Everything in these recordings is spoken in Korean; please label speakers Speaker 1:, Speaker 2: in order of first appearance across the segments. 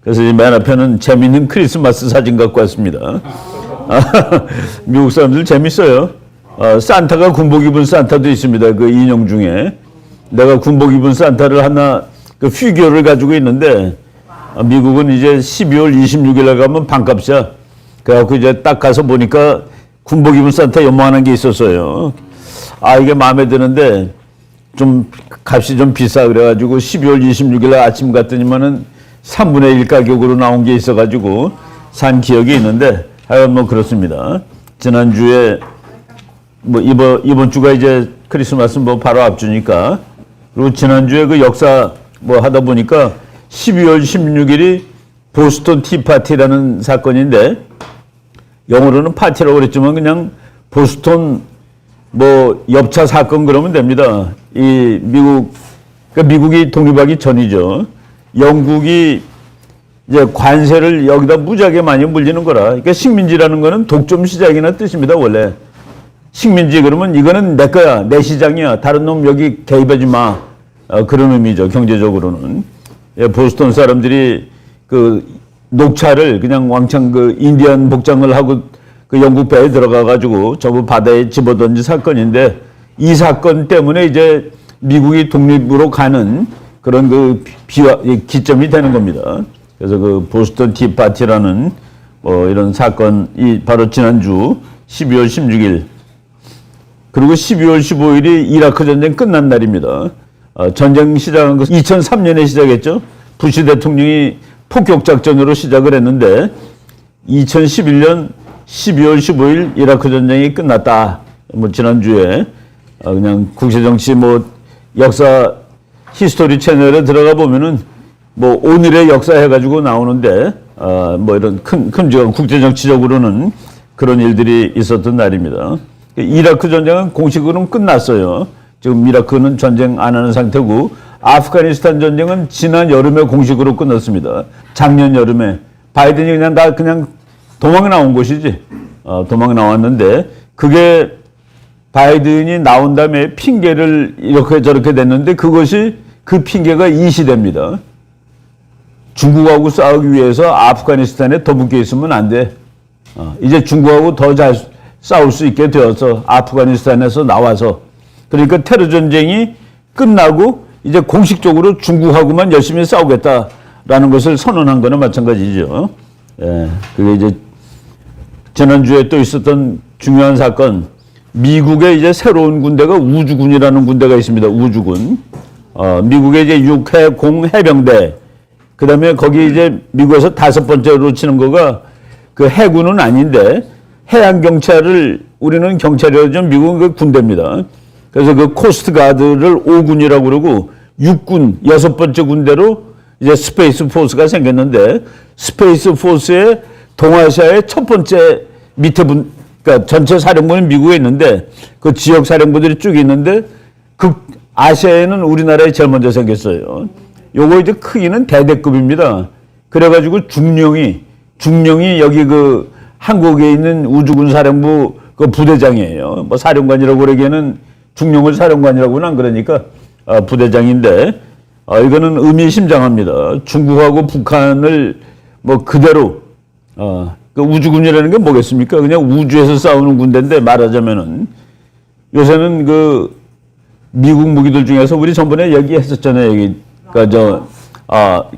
Speaker 1: 그래서 맨 앞에는 재밌는 크리스마스 사진 갖고 왔습니다. 미국 사람들 재밌어요. 산타가 군복 입은 산타도 있습니다. 그 인형 중에. 내가 군복 입은 산타를 하나, 그 피규어를 가지고 있는데, 미국은 이제 12월 26일에 가면 반값이야. 그래갖고 이제 딱 가서 보니까 군복 입은 산타 요만한 게 있었어요. 이게 마음에 드는데, 좀 값이 좀 비싸 그래가지고 12월 26일 아침 갔더니만은 3분의 1 가격으로 나온 게 있어가지고 산 기억이 있는데, 하여간 뭐 그렇습니다. 지난주에 뭐 이번 주가 이제 크리스마스 뭐 바로 앞주니까, 그리고 지난주에 그 역사 뭐 하다 보니까 12월 16일이 보스턴 티파티라는 사건인데, 영어로는 파티라고 그랬지만 그냥 보스턴 뭐 엽차 사건 그러면 됩니다. 이 그러니까 미국이 독립하기 전이죠. 영국이 이제 관세를 여기다 무지하게 많이 물리는 거라. 그러니까 식민지라는 거는 독점 시장이나 뜻입니다, 원래. 식민지 그러면 이거는 내 거야, 내 시장이야, 다른 놈 여기 개입하지 마. 그런 의미죠, 경제적으로는. 보스턴 사람들이 그 녹차를 그냥 왕창 그 인디안 복장을 하고 그 영국 배에 들어가가지고 전부 바다에 집어던진 사건인데, 이 사건 때문에 이제 미국이 독립으로 가는 그런 그 기점이 되는 겁니다. 그래서 그 보스턴 티파티라는 뭐 이런 사건이 바로 지난주 12월 16일, 그리고 12월 15일이 이라크 전쟁 끝난 날입니다. 전쟁 시작한 거 2003년에 시작했죠. 부시 대통령이 폭격 작전으로 시작을 했는데 2011년 12월 15일 이라크 전쟁이 끝났다. 뭐 지난주에 그냥 국제정치 뭐 역사 히스토리 채널에 들어가 보면은 뭐 오늘의 역사 해가지고 나오는데 뭐 이런 큰 국제정치적으로는 그런 일들이 있었던 날입니다. 이라크 전쟁은 공식으로는 끝났어요. 지금 이라크는 전쟁 안 하는 상태고, 아프가니스탄 전쟁은 지난 여름에 공식으로 끝났습니다. 작년 여름에 바이든이 그냥 도망 나온 것이지. 도망 나왔는데, 그게 바이든이 나온 다음에 핑계를 이렇게 저렇게 냈는데, 그것이 그 핑계가 이 시대입니다. 중국하고 싸우기 위해서 아프가니스탄에 더 묶여 있으면 안 돼. 이제 중국하고 더 잘 싸울 수 있게 되어서 아프가니스탄에서 나와서, 그러니까 테러 전쟁이 끝나고 이제 공식적으로 중국하고만 열심히 싸우겠다라는 것을 선언한 거나 마찬가지죠. 예, 그게 이제 지난주에 또 있었던 중요한 사건, 미국의 이제 새로운 군대가 우주군이라는 군대가 있습니다. 우주군. 미국의 이제 육해공 해병대. 그 다음에 거기 이제 미국에서 5번째로 치는 거가 그 해군은 아닌데, 해양경찰을 우리는 경찰이라고 하죠. 미국은 그 군대입니다. 그래서 그 코스트가드를 5군이라고 그러고, 육군 6번째 군대로 이제 스페이스 포스가 생겼는데, 스페이스 포스의 동아시아의 첫 번째 밑에 그러니까 전체 사령부는 미국에 있는데, 그 지역 사령부들이 쭉 있는데, 그 아시아에는 우리나라에 제일 먼저 생겼어요. 요거 이제 크기는 대대급입니다. 그래가지고 중령이 여기 그 한국에 있는 우주군 사령부 그 부대장이에요. 뭐 사령관이라고 그러기에는 중령을 사령관이라고는 안 그러니까 부대장인데, 이거는 의미심장합니다. 중국하고 북한을 뭐 그대로 그 우주군이라는 게 뭐겠습니까? 그냥 우주에서 싸우는 군대인데, 말하자면은 요새는 그 미국 무기들 중에서 우리 전번에 얘기했었잖아요. 여기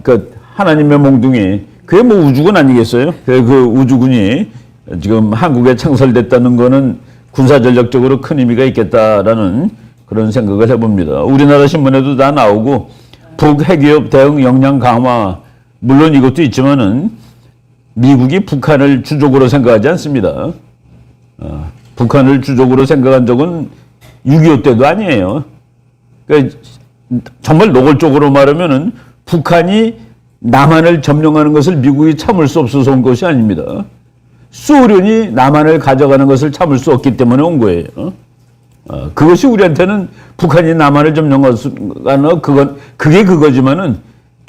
Speaker 1: 그 하나님의 몽둥이, 그게 뭐 우주군 아니겠어요? 그 우주군이 지금 한국에 창설됐다는 거는 군사전략적으로 큰 의미가 있겠다라는 그런 생각을 해봅니다. 우리나라 신문에도 다 나오고, 북핵위협 대응 역량 강화, 물론 이것도 있지만은 미국이 북한을 주적으로 생각하지 않습니다. 북한을 주적으로 생각한 적은 6.25 때도 아니에요. 그러니까 정말 노골적으로 말하면은 북한이 남한을 점령하는 것을 미국이 참을 수 없어서 온 것이 아닙니다. 소련이 남한을 가져가는 것을 참을 수 없기 때문에 온 거예요. 그것이 우리한테는 북한이 남한을 점령하는 그게 그거지만은,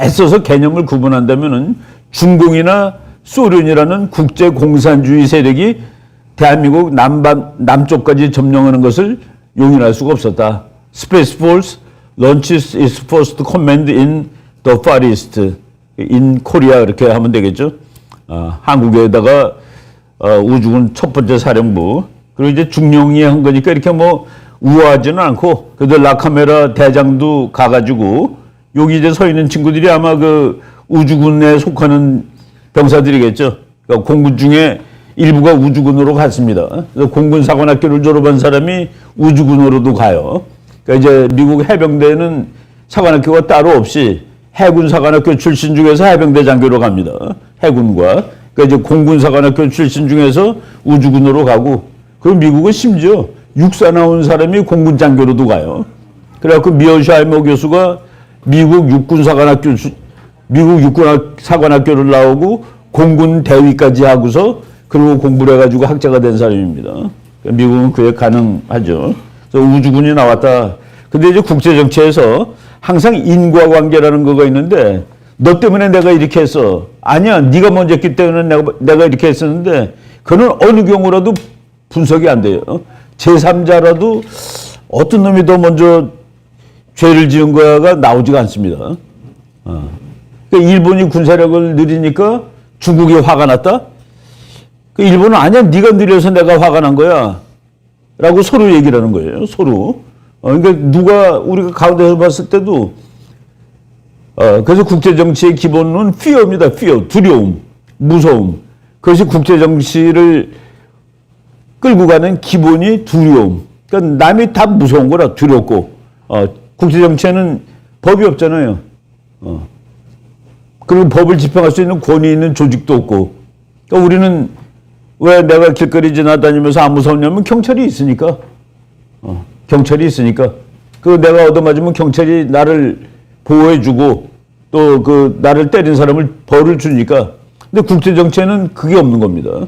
Speaker 1: 애써서 개념을 구분한다면은 중공이나 소련이라는 국제 공산주의 세력이 대한민국 남쪽까지 점령하는 것을 용인할 수가 없었다. Space Force launches its first command in the Far East. 인 코리아 이렇게 하면 되겠죠. 한국에다가 우주군 첫 번째 사령부 그리고 이제 중령이 한 거니까 이렇게 뭐 우아하지는 않고 그래도 라카메라 대장도 가가지고 여기 이제 서 있는 친구들이 아마 그 우주군에 속하는 병사들이겠죠. 그러니까 공군 중에 일부가 우주군으로 갔습니다. 그래서 공군 사관학교를 졸업한 사람이 우주군으로도 가요. 그러니까 이제 미국 해병대는 사관학교가 따로 없이 해군 사관학교 출신 중에서 해병대 장교로 갑니다. 해군과. 그러니까 이제 공군 사관학교 출신 중에서 우주군으로 가고, 그리고 미국은 심지어 육사 나온 사람이 공군 장교로도 가요. 그래갖고 미어샤이머 교수가 미국 육군 사관학교를 나오고 공군 대위까지 하고서 그리고 공부를 해가지고 학자가 된 사람입니다. 그러니까 미국은 그게 가능하죠. 그래서 우주군이 나왔다. 근데 이제 국제정치에서 항상 인과관계라는 거가 있는데, 너 때문에 내가 이렇게 했어. 아니야, 네가 먼저 했기 때문에 내가 이렇게 했었는데, 그는 어느 경우라도 분석이 안 돼요. 제3자라도 어떤 놈이 더 먼저 죄를 지은 거가 나오지가 않습니다. 그러니까 일본이 군사력을 느리니까 중국이 화가 났다? 그 일본은 아니야, 네가 느려서 내가 화가 난 거야 라고 서로 얘기를 하는 거예요. 서로. 그러니까 우리가 가운데서 봤을 때도 그래서 국제정치의 기본은 fear입니다. fear, 두려움, 무서움. 그것이 국제정치를 끌고 가는 기본이 두려움. 그러니까 남이 다 무서운 거라 두렵고, 국제정치에는 법이 없잖아요. 그리고 법을 집행할 수 있는 권위 있는 조직도 없고. 그러니까 우리는 왜 내가 길거리 지나다니면서 안 무섭냐면 경찰이 있으니까. 경찰이 있으니까. 그 내가 얻어맞으면 경찰이 나를 보호해주고 또 그 나를 때린 사람을 벌을 주니까. 근데 국제정치에는 그게 없는 겁니다.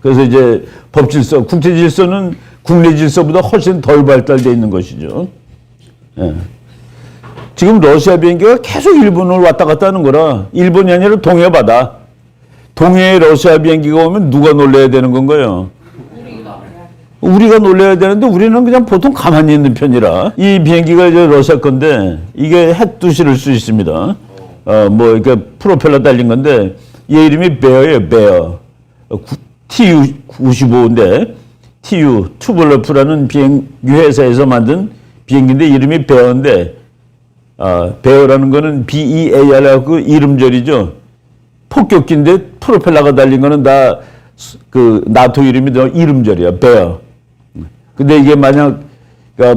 Speaker 1: 그래서 이제 법질서, 국제질서는 국내 질서보다 훨씬 덜 발달되어 있는 것이죠. 예. 지금 러시아 비행기가 계속 일본을 왔다 갔다 하는 거라, 일본이 아니라 동해바다. 동해에 러시아 비행기가 오면 누가 놀래야 되는 건가요? 우리가 놀래야 되는데 우리는 그냥 보통 가만히 있는 편이라. 이 비행기가 이제 러시아 건데 이게 핵도 실을 수 있습니다. 뭐 이렇게 프로펠러 달린 건데 얘 이름이 베어예요. 베어. TU-95인데 TU 투블러프라는 비행기 회사에서 만든 비행기인데 이름이 베어인데, 베어라는 거는 BEAR하고 이름절이죠. 폭격기인데 프로펠러가 달린 거는 다 그 나토 이름이 이름절이야. 베어. 근데 이게 만약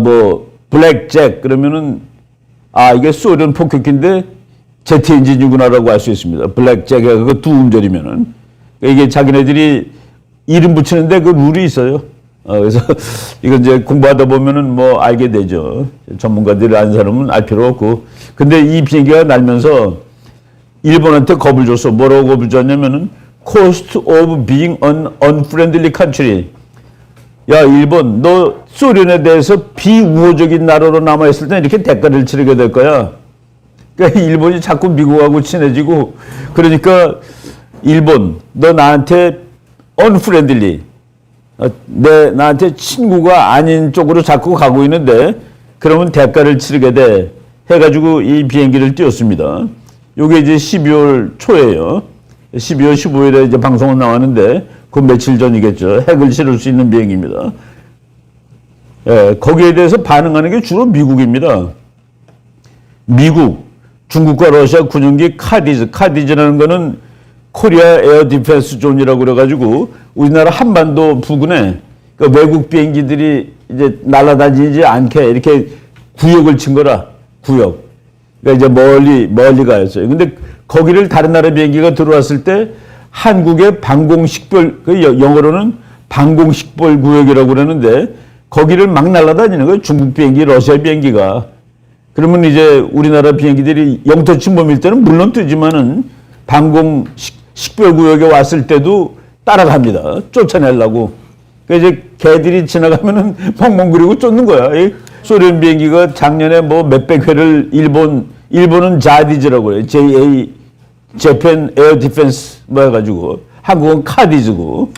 Speaker 1: 뭐 블랙잭 그러면은 이게 소련 폭격기인데 제트 엔진이구나라고 알 수 있습니다. 블랙잭에 그 두 음절이면은 이게 자기네들이 이름 붙이는데 그 룰이 있어요. 그래서 이거 이제 공부하다 보면은 뭐 알게 되죠. 전문가들이 아는 사람은 알 필요 없고. 근데 이 비행기가 날면서 일본한테 겁을 줬어. 뭐라고 겁을 줬냐면은 cost of being an unfriendly country. 야, 일본, 너 소련에 대해서 비우호적인 나라로 남아있을 때 이렇게 대가를 치르게 될 거야. 그러니까 일본이 자꾸 미국하고 친해지고, 그러니까 일본, 너 나한테 unfriendly, 나한테 친구가 아닌 쪽으로 자꾸 가고 있는데, 그러면 대가를 치르게 돼. 해가지고 이 비행기를 띄웠습니다. 요게 이제 12월 초예요. 12월 15일에 이제 방송은 나왔는데, 그 며칠 전이겠죠. 핵을 실을 수 있는 비행기입니다. 예, 거기에 대해서 반응하는 게 주로 미국입니다. 미국, 중국과 러시아 군용기 카디즈라는 거는 코리아 에어 디펜스 존이라고 그래가지고 우리나라 한반도 부근에 그 외국 비행기들이 이제 날아다니지 않게 이렇게 구역을 친 거라, 구역. 그러니까 이제 멀리 가였어요. 근데 거기를 다른 나라 비행기가 들어왔을 때 한국의 방공식별, 그 영어로는 방공식별 구역이라고 그러는데 거기를 막 날아다니는 거예요. 중국 비행기, 러시아 비행기가. 그러면 이제 우리나라 비행기들이 영토 침범일 때는 물론 뜨지만은 방공식별 구역에 왔을 때도 따라갑니다. 쫓아내려고. 그러니까 이제 개들이 지나가면은 멍멍거리고 쫓는 거야. 소련 비행기가 작년에 뭐 몇백 회를 일본은 자디즈라고 그래요. Japan Air Defense 뭐 해가지고, 한국은 카디즈고,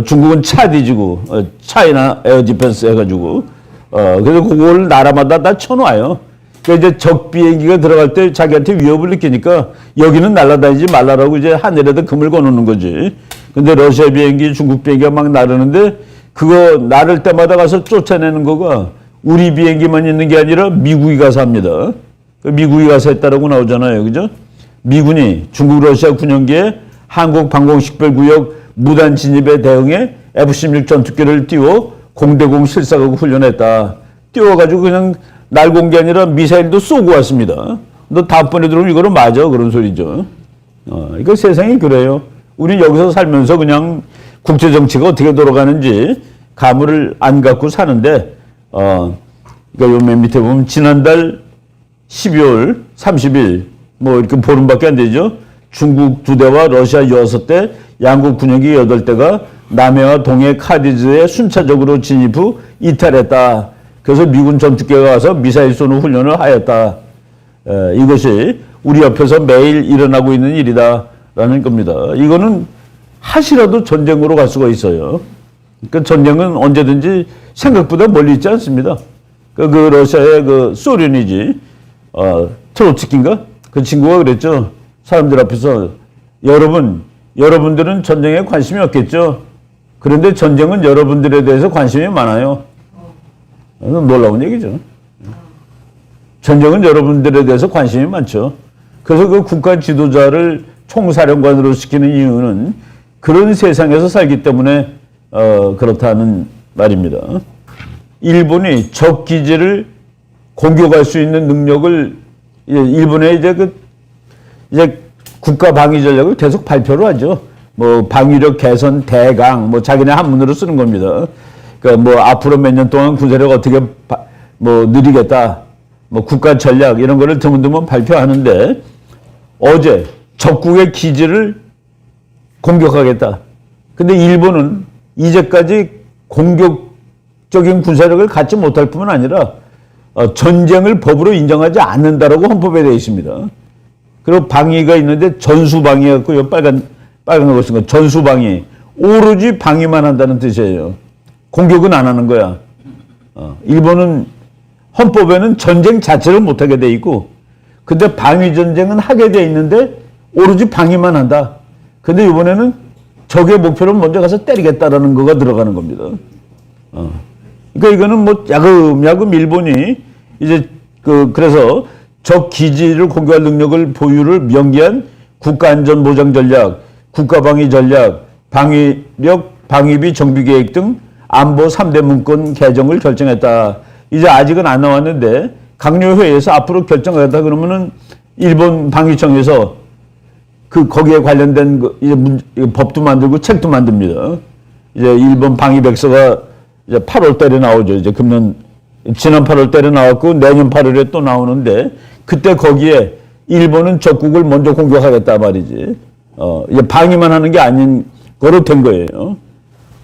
Speaker 1: 중국은 차디즈고, 차이나 에어 디펜스 해가지고, 그래서 그걸 나라마다 다 쳐놔요. 그러니까 이제 적 비행기가 들어갈 때 자기한테 위협을 느끼니까 여기는 날아다니지 말라라고 이제 하늘에다 금을 거놓는 거지. 근데 러시아 비행기, 중국 비행기가 막 나르는데 그거 나를 때마다 가서 쫓아내는 거가 우리 비행기만 있는 게 아니라 미국이 가서 합니다. 미국이 가서 했다라고 나오잖아요. 그죠? 미군이 중국 러시아 군용기에 한국 방공식별구역 무단 진입에 대응해 F-16 전투기를 띄워 공대공 실사하고 훈련했다. 띄워가지고 그냥 날공 게 아니라 미사일도 쏘고 왔습니다. 너 다음번에 들어오면 이거는 맞아. 그런 소리죠. 이거 세상이 그래요. 우린 여기서 살면서 그냥 국제정치가 어떻게 돌아가는지 감을 안 갖고 사는데, 그러니까 요 맨 밑에 보면 지난달 12월 30일, 뭐 이렇게 보름밖에 안 되죠. 중국 2대와 러시아 6대, 양국 군용기 8대가 남해와 동해 카디즈에 순차적으로 진입 후 이탈했다. 그래서 미군 전투기가 와서 미사일 쏘는 훈련을 하였다. 이것이 우리 옆에서 매일 일어나고 있는 일이다라는 겁니다. 이거는 하시라도 전쟁으로 갈 수가 있어요. 그 전쟁은 언제든지 생각보다 멀리 있지 않습니다. 그 러시아의 그 소련이지, 트로츠키인가? 그 친구가 그랬죠. 사람들 앞에서 여러분들은 전쟁에 관심이 없겠죠. 그런데 전쟁은 여러분들에 대해서 관심이 많아요. 놀라운 얘기죠. 전쟁은 여러분들에 대해서 관심이 많죠. 그래서 그 국가 지도자를 총사령관으로 시키는 이유는 그런 세상에서 살기 때문에 그렇다는 말입니다. 일본이 적 기지를 공격할 수 있는 능력을 일본의 이제 국가 방위 전략을 계속 발표를 하죠. 뭐 방위력 개선 대강 뭐 자기네 한문으로 쓰는 겁니다. 그러니까 뭐 앞으로 몇 년 동안 군사력 어떻게 뭐 늘리겠다. 뭐 국가 전략 이런 거를 드문드문 발표하는데 어제 적국의 기지를 공격하겠다. 근데 일본은 이제까지 공격적인 군사력을 갖지 못할 뿐만 아니라 전쟁을 법으로 인정하지 않는다라고 헌법에 되어 있습니다. 그리고 방위가 있는데 전수방위였고요. 빨간 거 쓴 거 전수방위. 오로지 방위만 한다는 뜻이에요. 공격은 안 하는 거야. 일본은 헌법에는 전쟁 자체를 못하게 돼 있고, 근데 방위 전쟁은 하게 돼 있는데 오로지 방위만 한다. 근데 이번에는 적의 목표를 먼저 가서 때리겠다라는 거가 들어가는 겁니다. 그러니까 이거는 뭐 야금야금 일본이 이제 그래서 적 기지를 공격할 능력을 보유를 명기한 국가안전보장 전략, 국가방위 전략, 방위력, 방위비 정비 계획 등 안보 3대 문건 개정을 결정했다. 이제 아직은 안 나왔는데 강요회의에서 앞으로 결정하겠다 그러면은 일본 방위청에서 거기에 관련된 이제 법도 만들고 책도 만듭니다. 이제 일본 방위백서가 이제 8월 달에 나오죠. 이제 지난 8월 달에 나왔고 내년 8월에 또 나오는데 그때 거기에 일본은 적국을 먼저 공격하겠다 말이지. 이제 방위만 하는 게 아닌 거로 된 거예요.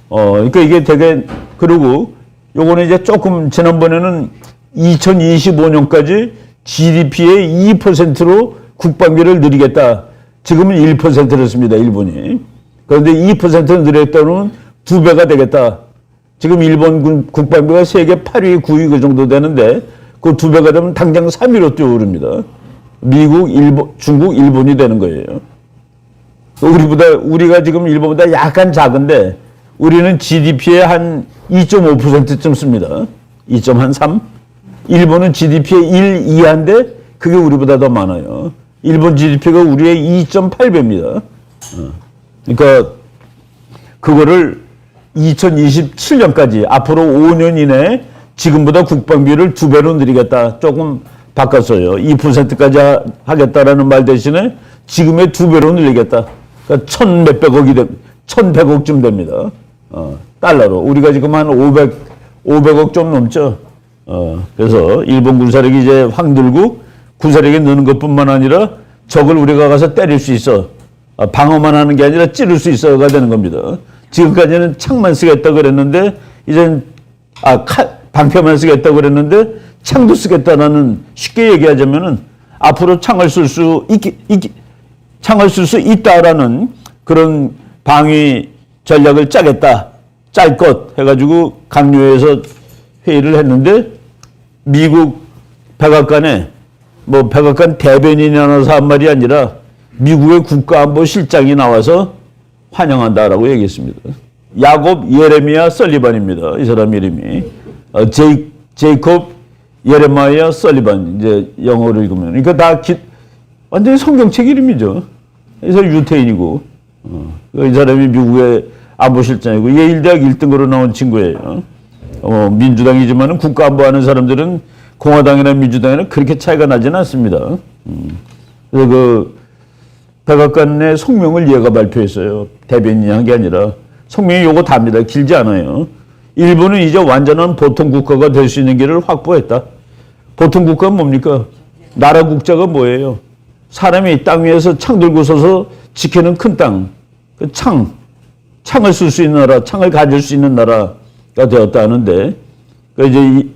Speaker 1: 그러니까 이게 되게, 그리고 요거는 이제 조금 지난번에는 2025년까지 GDP의 2%로 국방비를 늘리겠다. 지금은 1%를 씁니다, 일본이. 그런데 2%를 늘렸다면 2배가 되겠다. 지금 일본 국방비가 세계 8위, 9위 그 정도 되는데 그 2배가 되면 당장 3위로 뛰어오릅니다. 미국, 중국, 일본이 되는 거예요. 우리가 지금 일본보다 약간 작은데 우리는 GDP의 한 2.5%쯤 씁니다. 2.3? 일본은 GDP의 1, 2한데 그게 우리보다 더 많아요. 일본 GDP가 우리의 2.8배입니다. 그러니까 그거를 2027년까지 앞으로 5년 이내에 지금보다 국방비를 2배로 늘리겠다. 조금 바꿨어요. 2%까지 하겠다라는 말 대신에 지금의 2배로 늘리겠다. 그러니까 1,100억쯤 됩니다. 달러로. 우리가 지금 한 500억 좀 넘죠. 그래서 일본 군사력이 이제 확 늘고 군사력이 느는 것뿐만 아니라 적을 우리가 가서 때릴 수 있어. 방어만 하는 게 아니라 찌를 수 있어가 되는 겁니다. 지금까지는 창만 쓰겠다 그랬는데 이젠 방패만 쓰겠다 그랬는데 창도 쓰겠다라는, 쉽게 얘기하자면은 앞으로 창을 쓸 수 있다라는 그런 방위 전략을 짜겠다. 짤 것 해가지고 강요해서 회의를 했는데 미국 백악관에 뭐 백악관 대변인이 나와서 한 말이 아니라 미국의 국가안보실장이 나와서 환영한다라고 얘기했습니다. 야곱 예레미야 설리반입니다. 이 사람 이름이 제이콥 예레마야 설리반, 이제 영어로 읽으면 그러니까 다 완전히 성경책 이름이죠. 이 사람 유태인이고 이 사람이 미국의 안보실장이고 예일대학 1등으로 나온 친구예요. 민주당이지만 국가안보하는 사람들은 공화당이나 민주당이나 그렇게 차이가 나지는 않습니다. 그래서 그 백악관의 성명을 얘가 발표했어요. 대변인이 한 게 아니라 성명이 요거 답니다. 길지 않아요. 일본은 이제 완전한 보통 국가가 될 수 있는 길을 확보했다. 보통 국가는 뭡니까? 나라 국자가 뭐예요? 사람이 땅 위에서 창 들고 서서 지키는 큰 땅, 그 창을 쓸 수 있는 나라, 창을 가질 수 있는 나라가 되었다 하는데, 이제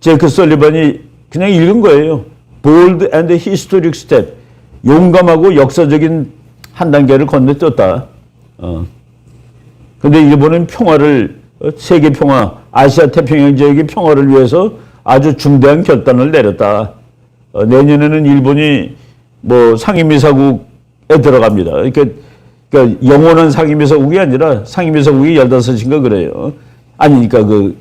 Speaker 1: 제이크 설리반이 그냥 읽은 거예요. Bold and historic step. 용감하고 역사적인 한 단계를 건너뛰었다. 근데 일본은 평화를, 세계 평화, 아시아 태평양 지역의 평화를 위해서 아주 중대한 결단을 내렸다. 내년에는 일본이 뭐 상임이사국에 들어갑니다. 그러니까 영원한 상임이사국이 아니라 상임이사국이 15인가 그래요. 아니, 그러니까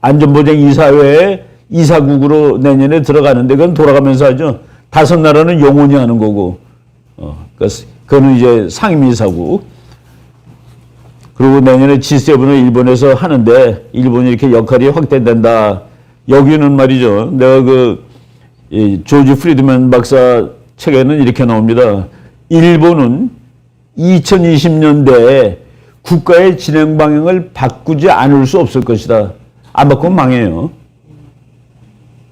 Speaker 1: 안전보장이사회에 이사국으로 내년에 들어가는데 그건 돌아가면서 하죠. 5나라는 영원히 하는 거고, 그거는 이제 상임이사국. 그리고 내년에 G7을 일본에서 하는데 일본이 이렇게 역할이 확대된다. 여기는 말이죠. 내가 조지 프리드맨 박사 책에는 이렇게 나옵니다. 일본은 2020년대에 국가의 진행 방향을 바꾸지 않을 수 없을 것이다. 안 바꾸면 망해요.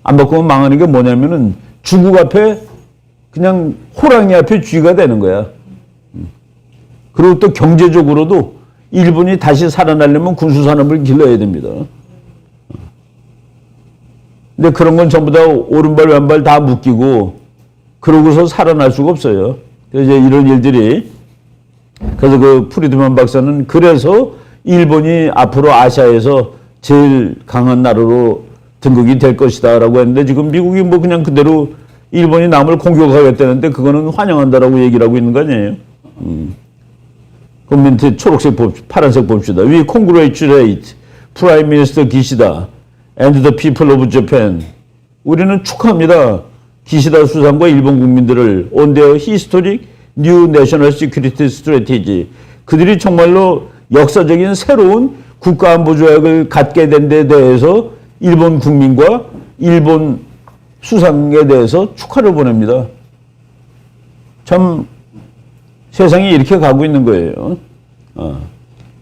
Speaker 1: 안 바꾸면 망하는 게 뭐냐면은 중국 앞에 그냥 호랑이 앞에 쥐가 되는 거야. 그리고 또 경제적으로도 일본이 다시 살아나려면 군수산업을 길러야 됩니다. 근데 그런 건 전부 다 오른발 왼발 다 묶이고 그러고서 살아날 수가 없어요. 그래서 이제 이런 일들이, 그래서 그 프리드만 박사는 그래서 일본이 앞으로 아시아에서 제일 강한 나라로 등극이 될 것이다 라고 했는데, 지금 미국이 뭐 그냥 그대로 일본이 남을 공격하겠다는데 그거는 환영한다라고 얘기를 하고 있는 거 아니에요. 그 밑에 초록색 파란색 봅시다. We congratulate Prime Minister 기시다 and the people of Japan. 우리는 축하합니다. 기시다 수상과 일본 국민들을 on their historic new national security strategy. 그들이 정말로 역사적인 새로운 국가안보 조약을 갖게 된 데 대해서 일본 국민과 일본 수상에 대해서 축하를 보냅니다. 참 세상이 이렇게 가고 있는 거예요.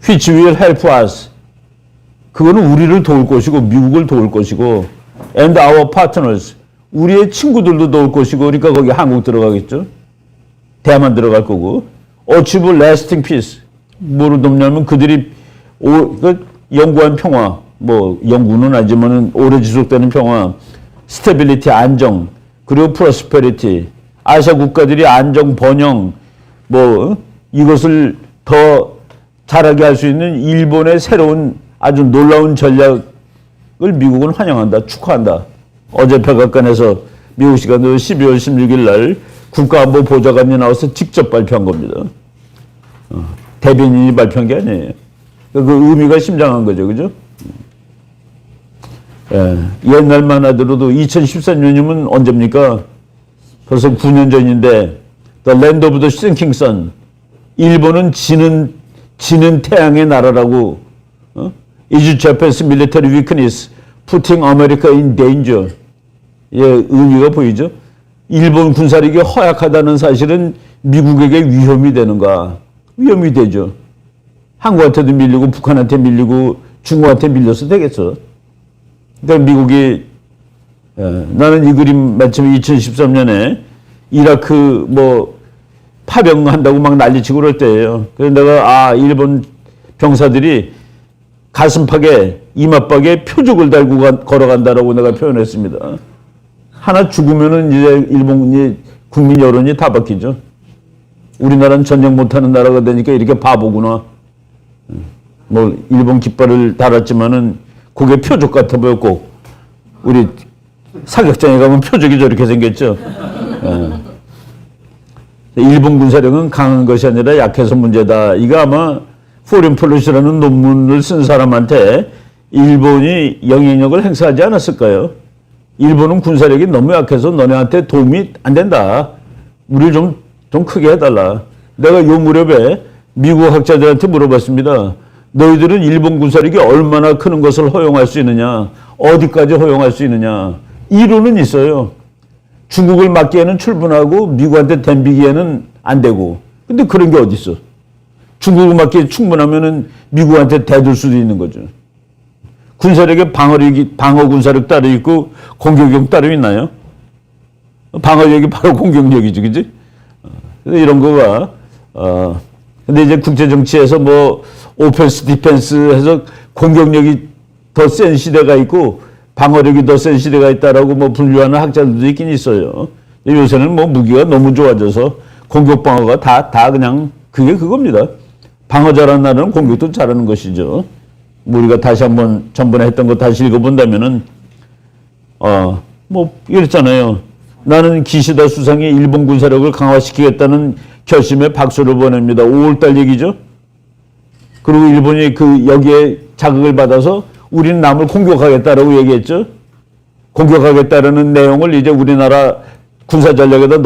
Speaker 1: Which will help us. 그거는 우리를 도울 것이고 미국을 도울 것이고 and our partners. 우리의 친구들도 도울 것이고, 그러니까 거기 한국 들어가겠죠. 대만 들어갈 거고. Achieve lasting peace. 뭐로 돕냐면 그들이 영구한 평화, 뭐 영구는 아니지만은 오래 지속되는 평화, 스테빌리티 안정, 그리고 프로스페리티. 아시아 국가들이 안정 번영, 뭐 이것을 더 잘하게 할 수 있는 일본의 새로운 아주 놀라운 전략을 미국은 환영한다, 축하한다. 어제 백악관에서 미국 시간으로 12월 16일 날 국가안보 보좌관이 나와서 직접 발표한 겁니다. 대변인이 발표한 게 아니에요. 그 의미가 심장한 거죠, 그죠? 예, 옛날만 하더라도 2014년이면 언제입니까? 벌써 9년 전인데 The Land of the Sinking Sun. 일본은 지는 태양의 나라라고. Is Japan's military weakness putting America in danger? 예, 의미가 보이죠? 일본 군사력이 허약하다는 사실은 미국에게 위험이 되는가? 위험이 되죠. 한국한테도 밀리고 북한한테 밀리고 중국한테 밀려서 되겠어. 그러니까 미국이, 나는 이 그림 맨 처음에 2013년에 이라크 뭐 파병한다고 막 난리치고 그럴 때예요. 그래서 내가 일본 병사들이 가슴팍에 이마박에 표적을 달고 걸어간다라고 내가 표현했습니다. 하나 죽으면은 이제 일본 국민 여론이 다 바뀌죠. 우리나라는 전쟁 못하는 나라가 되니까 이렇게 바보구나. 뭐 일본 깃발을 달았지만은 그게 표적 같아 보였고, 우리 사격장에 가면 표적이 저렇게 생겼죠. 일본 군사력은 강한 것이 아니라 약해서 문제다. 이거 아마 포린 폴리시라는 논문을 쓴 사람한테 일본이 영향력을 행사하지 않았을까요? 일본은 군사력이 너무 약해서 너네한테 도움이 안 된다. 우리 좀 크게 해달라. 내가 요 무렵에 미국 학자들한테 물어봤습니다. 너희들은 일본 군사력이 얼마나 크는 것을 허용할 수 있느냐? 어디까지 허용할 수 있느냐? 이론은 있어요. 중국을 막기에는 충분하고 미국한테 덤비기에는 안 되고. 근데 그런 게 어디 있어? 중국을 막기에 충분하면은 미국한테 대들 수도 있는 거죠. 군사력에 방어 군사력 따로 있고 공격력 따로 있나요? 방어력이 바로 공격력이지, 그지? 이런 거가 근데 이제 국제 정치에서 뭐 오펜스 디펜스 해서 공격력이 더 센 시대가 있고 방어력이 더 센 시대가 있다라고 뭐 분류하는 학자들도 있긴 있어요. 요새는 뭐 무기가 너무 좋아져서 공격 방어가 다 그냥 그게 그겁니다. 방어 잘하는 나라는 공격도 잘하는 것이죠. 우리가 다시 한번 전번에 했던 거 다시 읽어본다면은 뭐 이랬잖아요. 나는 기시다 수상이 일본 군사력을 강화시키겠다는 결심에 박수를 보냅니다. 5월달 얘기죠. 그리고 일본이 여기에 자극을 받아서 우리는 남을 공격하겠다라고 얘기했죠. 공격하겠다라는 내용을 이제 우리나라 군사 전략에다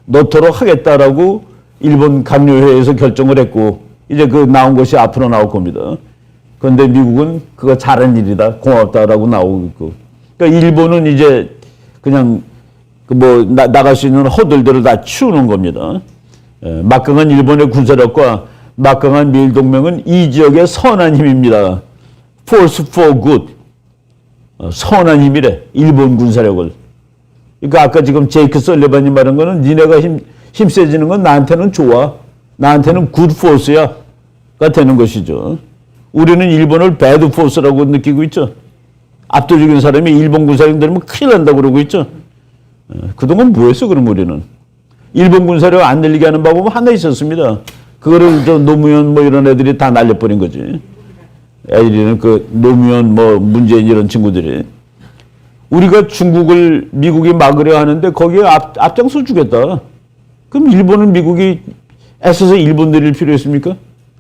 Speaker 1: 넣도록 하겠다라고 일본 강요회에서 결정을 했고 이제 나온 것이 앞으로 나올 겁니다. 그런데 미국은 그거 잘한 일이다, 고맙다라고 나오고 있고. 그러니까 일본은 이제 그냥 나갈 수 있는 허들들을 다 치우는 겁니다. 막강한 일본의 군사력과 막강한 미일 동맹은 이 지역의 선한 힘입니다. Force for good. 선한 힘이래. 일본 군사력을. 그러니까 아까 지금 제이크 설리반이 말한 거는 니네가 힘 세지는 건 나한테는 좋아. 나한테는 good force야. 가 되는 것이죠. 우리는 일본을 bad force라고 느끼고 있죠. 압도적인 사람이 일본 군사력 들으면 큰일 난다고 그러고 있죠. 그동안 뭐 했어, 그럼 우리는? 일본 군사력 안 늘리게 하는 방법은 하나 있었습니다. 그거를 노무현 뭐 이런 애들이 다 날려버린 거지. 애들이는 노무현 뭐 문재인 이런 친구들이. 우리가 미국이 막으려 하는데 거기에 앞장서 주겠다. 그럼 일본은 미국이 애써서 일본 내릴 필요 있습니까?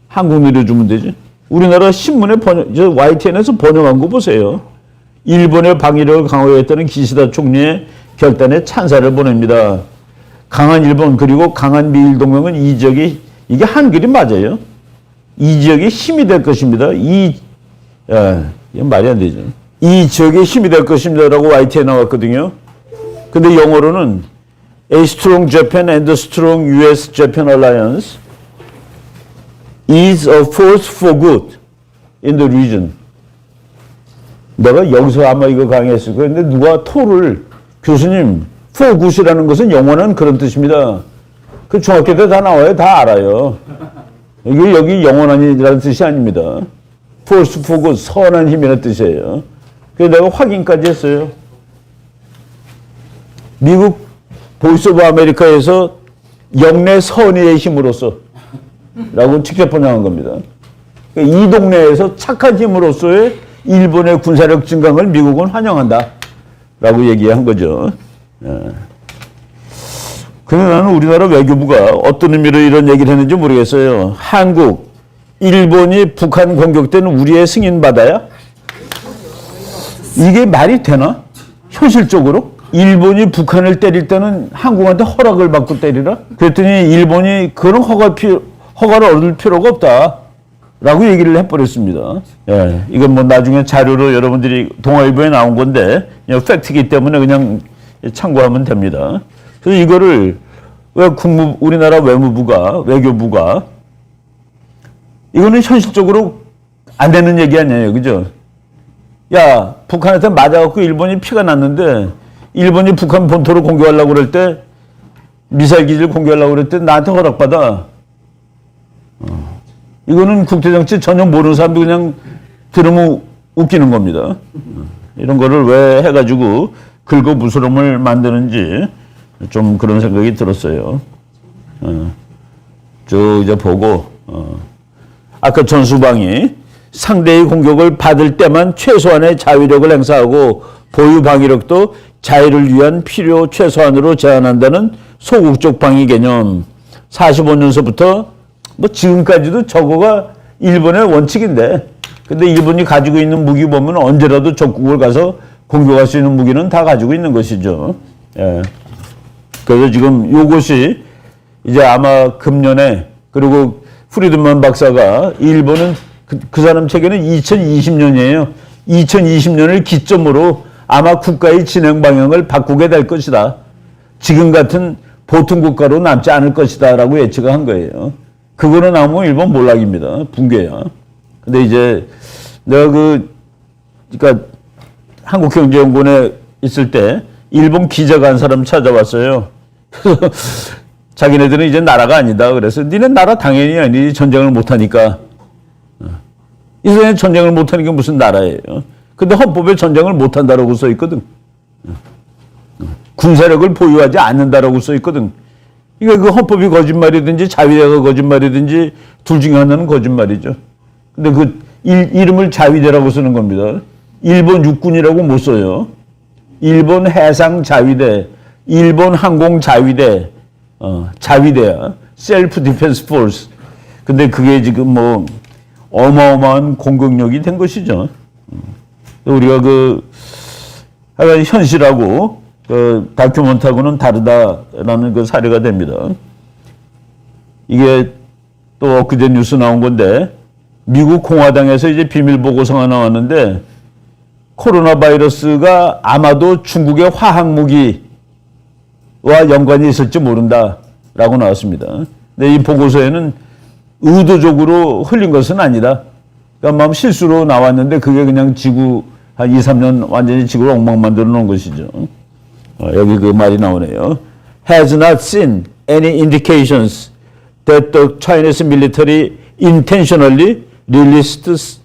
Speaker 1: 한국 내려주면 되지. 우리나라 신문에 YTN에서 번역한 거 보세요. 일본의 방위력을 강화했다는 기시다 총리의 결단에 찬사를 보냅니다. 강한 일본 그리고 강한 미일 동맹은 이 지역이 이게 한글이 맞아요. 이 지역의 힘이 될 것입니다. 이건 말이 안 되죠. 이 지역의 힘이 될 것입니다라고 YT에 나왔거든요. 근데 영어로는 A strong Japan and a strong US-Japan alliance is a force for good in the region. 내가 여기서 아마 이거 강의했을 거예요. 근데 누가 교수님, for good이라는 것은 영원한 그런 뜻입니다. 그 중학교 때 다 나와요. 다 알아요. 이게 여기 영원한이라는 뜻이 아닙니다. force for good, 선한 힘이라는 뜻이에요. 그래서 내가 확인까지 했어요. 미국 보이스 오브 아메리카에서 영내 선의의 힘으로써 라고 직접 번역한 겁니다. 그러니까 이 동네에서 착한 힘으로써의 일본의 군사력 증강을 미국은 환영한다 라고 얘기한 거죠. 근데 나는 우리나라 외교부가 어떤 의미로 이런 얘기를 했는지 모르겠어요. 한국, 일본이 북한 공격 때는 우리의 승인받아야? 이게 말이 되나? 현실적으로? 일본이 북한을 때릴 때는 한국한테 허락을 받고 때리라? 그랬더니 일본이 그런 허가를 얻을 필요가 없다. 라고 얘기를 해버렸습니다. 예, 이건 뭐 나중에 자료로 여러분들이 동아일보에 나온 건데, 그냥 팩트이기 때문에 그냥 참고하면 됩니다. 그래서 이거를 왜 우리나라 외교부가, 이거는 현실적으로 안 되는 얘기 아니에요. 그죠? 야, 북한한테 맞아갖고 일본이 피가 났는데, 일본이 북한 본토를 공격하려고 그럴 때, 미사일 기지를 공격하려고 그럴 때 나한테 허락받아. 이거는 국제정치 전혀 모르는 사람도 그냥 들으면 웃기는 겁니다. 이런 거를 왜 해가지고 긁어부스럼을 만드는지 좀 그런 생각이 들었어요. 쭉 이제 보고, 아까 전수방이 상대의 공격을 받을 때만 최소한의 자위력을 행사하고 보유 방위력도 자위를 위한 필요 최소한으로 제한한다는 소극적 방위 개념. 45년서부터 뭐 지금까지도 저거가 일본의 원칙인데, 근데 일본이 가지고 있는 무기 보면 언제라도 적국을 가서 공격할 수 있는 무기는 다 가지고 있는 것이죠. 예. 그래서 지금 요것이 이제 아마 금년에, 그리고 프리드만 박사가 일본은 그 사람 책에는 2020년이에요. 2020년을 기점으로 아마 국가의 진행 방향을 바꾸게 될 것이다. 지금 같은 보통 국가로 남지 않을 것이다 라고 예측을 한 거예요. 그거는 아무 일본 몰락입니다. 붕괴야. 근데 이제 내가 그러니까 한국경제연구원에 있을 때 일본 기자가 한 사람 찾아왔어요. 그래서 자기네들은 이제 나라가 아니다. 그래서 니네 나라 당연히 아니지. 전쟁을 못하니까. 이 세상에 전쟁을 못하니까 무슨 나라예요. 근데 헌법에 전쟁을 못한다라고 써 있거든. 군사력을 보유하지 않는다라고 써 있거든. 이게 그 헌법이 거짓말이든지 자위대가 거짓말이든지 둘 중에 하나는 거짓말이죠. 근데 그 이름을 자위대라고 쓰는 겁니다. 일본 육군이라고 못 써요. 일본 해상 자위대, 일본 항공 자위대, 자위대야. 셀프 디펜스 포스. 근데 그게 지금 뭐 어마어마한 공격력이 된 것이죠. 우리가 하여간 현실하고 다큐멘터하고는 다르다라는 그 사례가 됩니다. 이게 또 엊그제 뉴스 나온 건데, 미국 공화당에서 이제 비밀 보고서가 나왔는데, 코로나 바이러스가 아마도 중국의 화학 무기와 연관이 있을지 모른다라고 나왔습니다. 근데 이 보고서에는 의도적으로 흘린 것은 아니다. 그러니까 실수로 나왔는데 그게 그냥 지구 한 2, 3년 완전히 지구를 엉망 만들어 놓은 것이죠. 여기 그 말이 나오네요. Has not seen any indications that the Chinese military intentionally released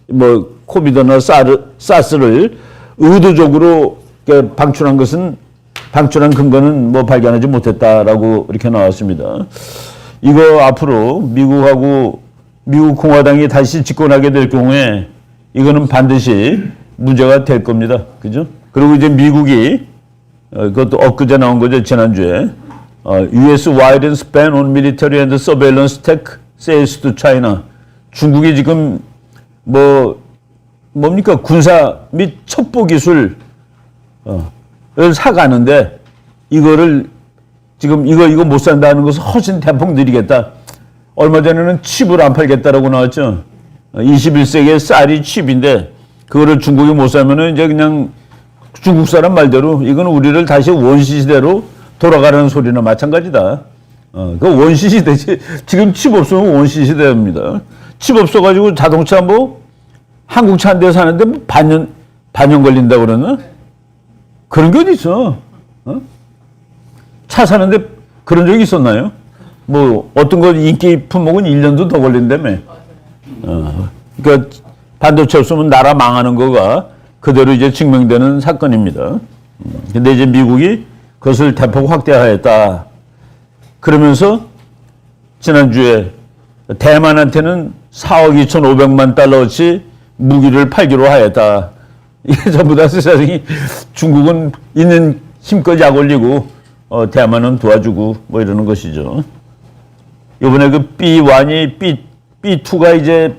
Speaker 1: 코비드나 사스를 의도적으로 방출한 근거는 발견하지 못했다라고 이렇게 나왔습니다. 이거 앞으로 미국 공화당이 다시 집권하게 될 경우에 이거는 반드시 문제가 될 겁니다. 그죠? 그리고 이제 미국이 그것도 엊그제 나온 거죠. 지난주에 US widens ban on military and surveillance tech sales to China. 중국이 지금 뭡니까? 군사 및 첩보 기술 사가는데 이거를 지금 이거 못 산다는 것은 훨씬 대폭 느리겠다. 얼마 전에는 칩을 안 팔겠다라고 나왔죠. 21세기의 쌀이 칩인데 그거를 중국이 못 사면은 이제 그냥 중국 사람 말대로 이건 우리를 다시 원시 시대로 돌아가라는 소리나 마찬가지다. 그 원시 시대지. 지금 칩 없으면 원시 시대입니다. 칩 없어가지고 자동차 한국 차 한 대 사는데 반년 걸린다 그러나? 그런 게 어디 있어? 차 사는데 그런 적이 있었나요? 어떤 거 인기 품목은 1년도 더 걸린다며. 그러니까 반도체 없으면 나라 망하는 거가 그대로 이제 증명되는 사건입니다. 근데 이제 미국이 그것을 대폭 확대하였다. 그러면서 지난주에 대만한테는 4억 2,500만 달러어치 무기를 팔기로 하였다. 이게 전부 다 세상이 중국은 있는 힘껏 약 올리고 대만은 도와주고 이러는 것이죠. 이번에 그 B1이 B2가 이제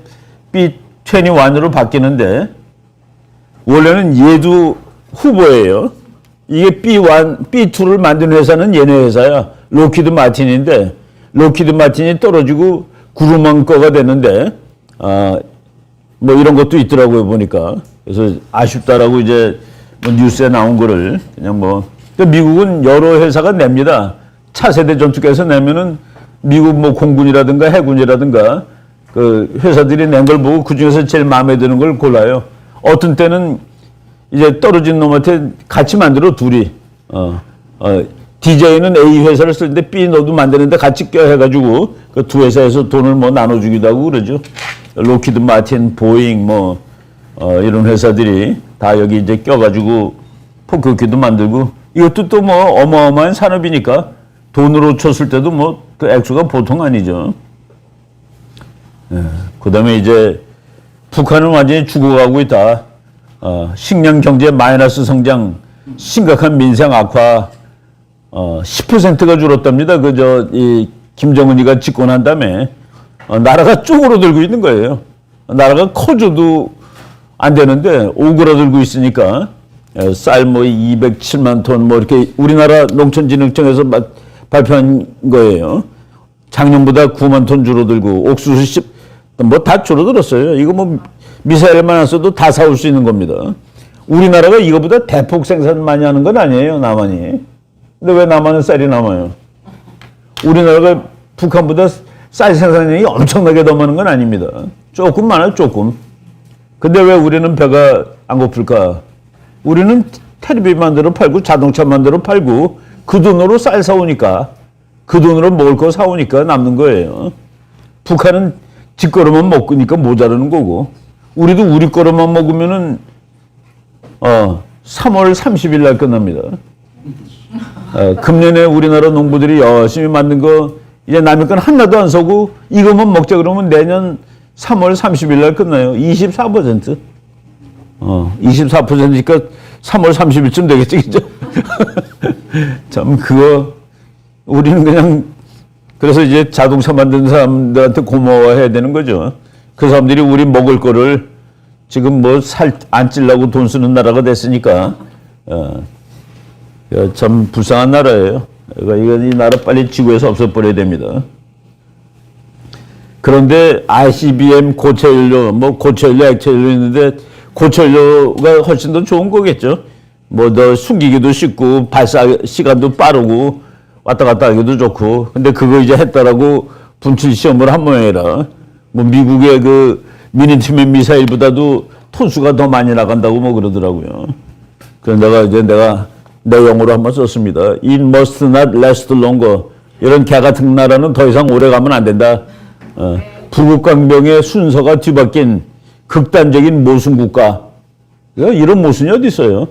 Speaker 1: B21으로 바뀌는데 원래는 얘도 후보예요. 이게 B1, B2를 만든 회사는 얘네 회사야. 록히드 마틴인데 록히드 마틴이 떨어지고 구루망 거가 됐는데 이런 것도 있더라고요 보니까. 그래서 아쉽다라고 이제 뉴스에 나온 거를 그냥 미국은 여러 회사가 냅니다. 차세대 전투기에서 내면은 미국 공군이라든가 해군이라든가 그 회사들이 낸 걸 보고 그 중에서 제일 마음에 드는 걸 골라요. 어떤 때는 이제 떨어진 놈한테 같이 만들어 둘이. DJ는 A 회사를 쓰는데 B 너도 만드는데 같이 껴해가지고 그 두 회사에서 돈을 나눠주기도 하고 그러죠. 로키드 마틴, 보잉 이런 회사들이 다 여기 이제 껴가지고 폭격기도 만들고 이것도 또 어마어마한 산업이니까 돈으로 쳤을 때도 그 액수가 보통 아니죠. 그 다음에 이제 북한은 완전히 죽어가고 있다. 식량 경제 마이너스 성장, 심각한 민생 악화, 10%가 줄었답니다. 이 김정은이가 집권한 다음에 나라가 쪼그러들고 있는 거예요. 나라가 커져도 안 되는데 오그라들고 있으니까 쌀 뭐 207만 톤 뭐 이렇게 우리나라 농촌진흥청에서 발표한 거예요. 작년보다 9만 톤 줄어들고 옥수수 뭐 다 줄어들었어요. 이거 뭐 미사일만 안 써도 다 사올 수 있는 겁니다. 우리나라가 이거보다 대폭 생산 많이 하는 건 아니에요, 남한이. 근데 왜 남한은 쌀이 남아요? 우리나라가 북한보다 쌀 생산량이 엄청나게 더 많은 건 아닙니다. 조금 많아요, 조금. 근데 왜 우리는 배가 안 고플까? 우리는 텔레비 만들어 팔고 자동차 만들어 팔고 그 돈으로 쌀 사오니까 그 돈으로 먹을 거 사오니까 남는 거예요. 북한은 지 거로만 먹으니까 모자라는 거고 우리도 우리 거로만 먹으면은 3월 30일 날 끝납니다. 금년에 우리나라 농부들이 열심히 만든 거 이제 남의 건 하나도 안 사고 이것만 먹자 그러면 내년 3월 30일 날 끝나요. 24%. 24%니까 3월 30일쯤 되겠지, 그죠? 참, 우리는 그냥, 그래서 이제 자동차 만드는 사람들한테 고마워해야 되는 거죠. 그 사람들이 우리 먹을 거를 지금 뭐 안 찔라고 돈 쓰는 나라가 됐으니까, 참 불쌍한 나라예요. 그러니까 이 나라 빨리 지구에서 없애버려야 됩니다. 그런데 ICBM 고체연료, 뭐 고체연료, 액체연료 있는데 고체연료가 훨씬 더 좋은 거겠죠. 뭐 더 숨기기도 쉽고 발사 시간도 빠르고 왔다 갔다 하기도 좋고. 근데 그거 이제 했다라고 분출 시험을 한 모양이라 뭐 미국의 그 미니트맨 미사일보다도 톤수가 더 많이 나간다고 뭐 그러더라고요. 그래서 내가 내 영어로 한번 썼습니다. It must not last longer. 이런 개 같은 나라는 더 이상 오래 가면 안 된다. 부국강병의 순서가 뒤바뀐 극단적인 모순국가. 이런 모순이 어디 있어요?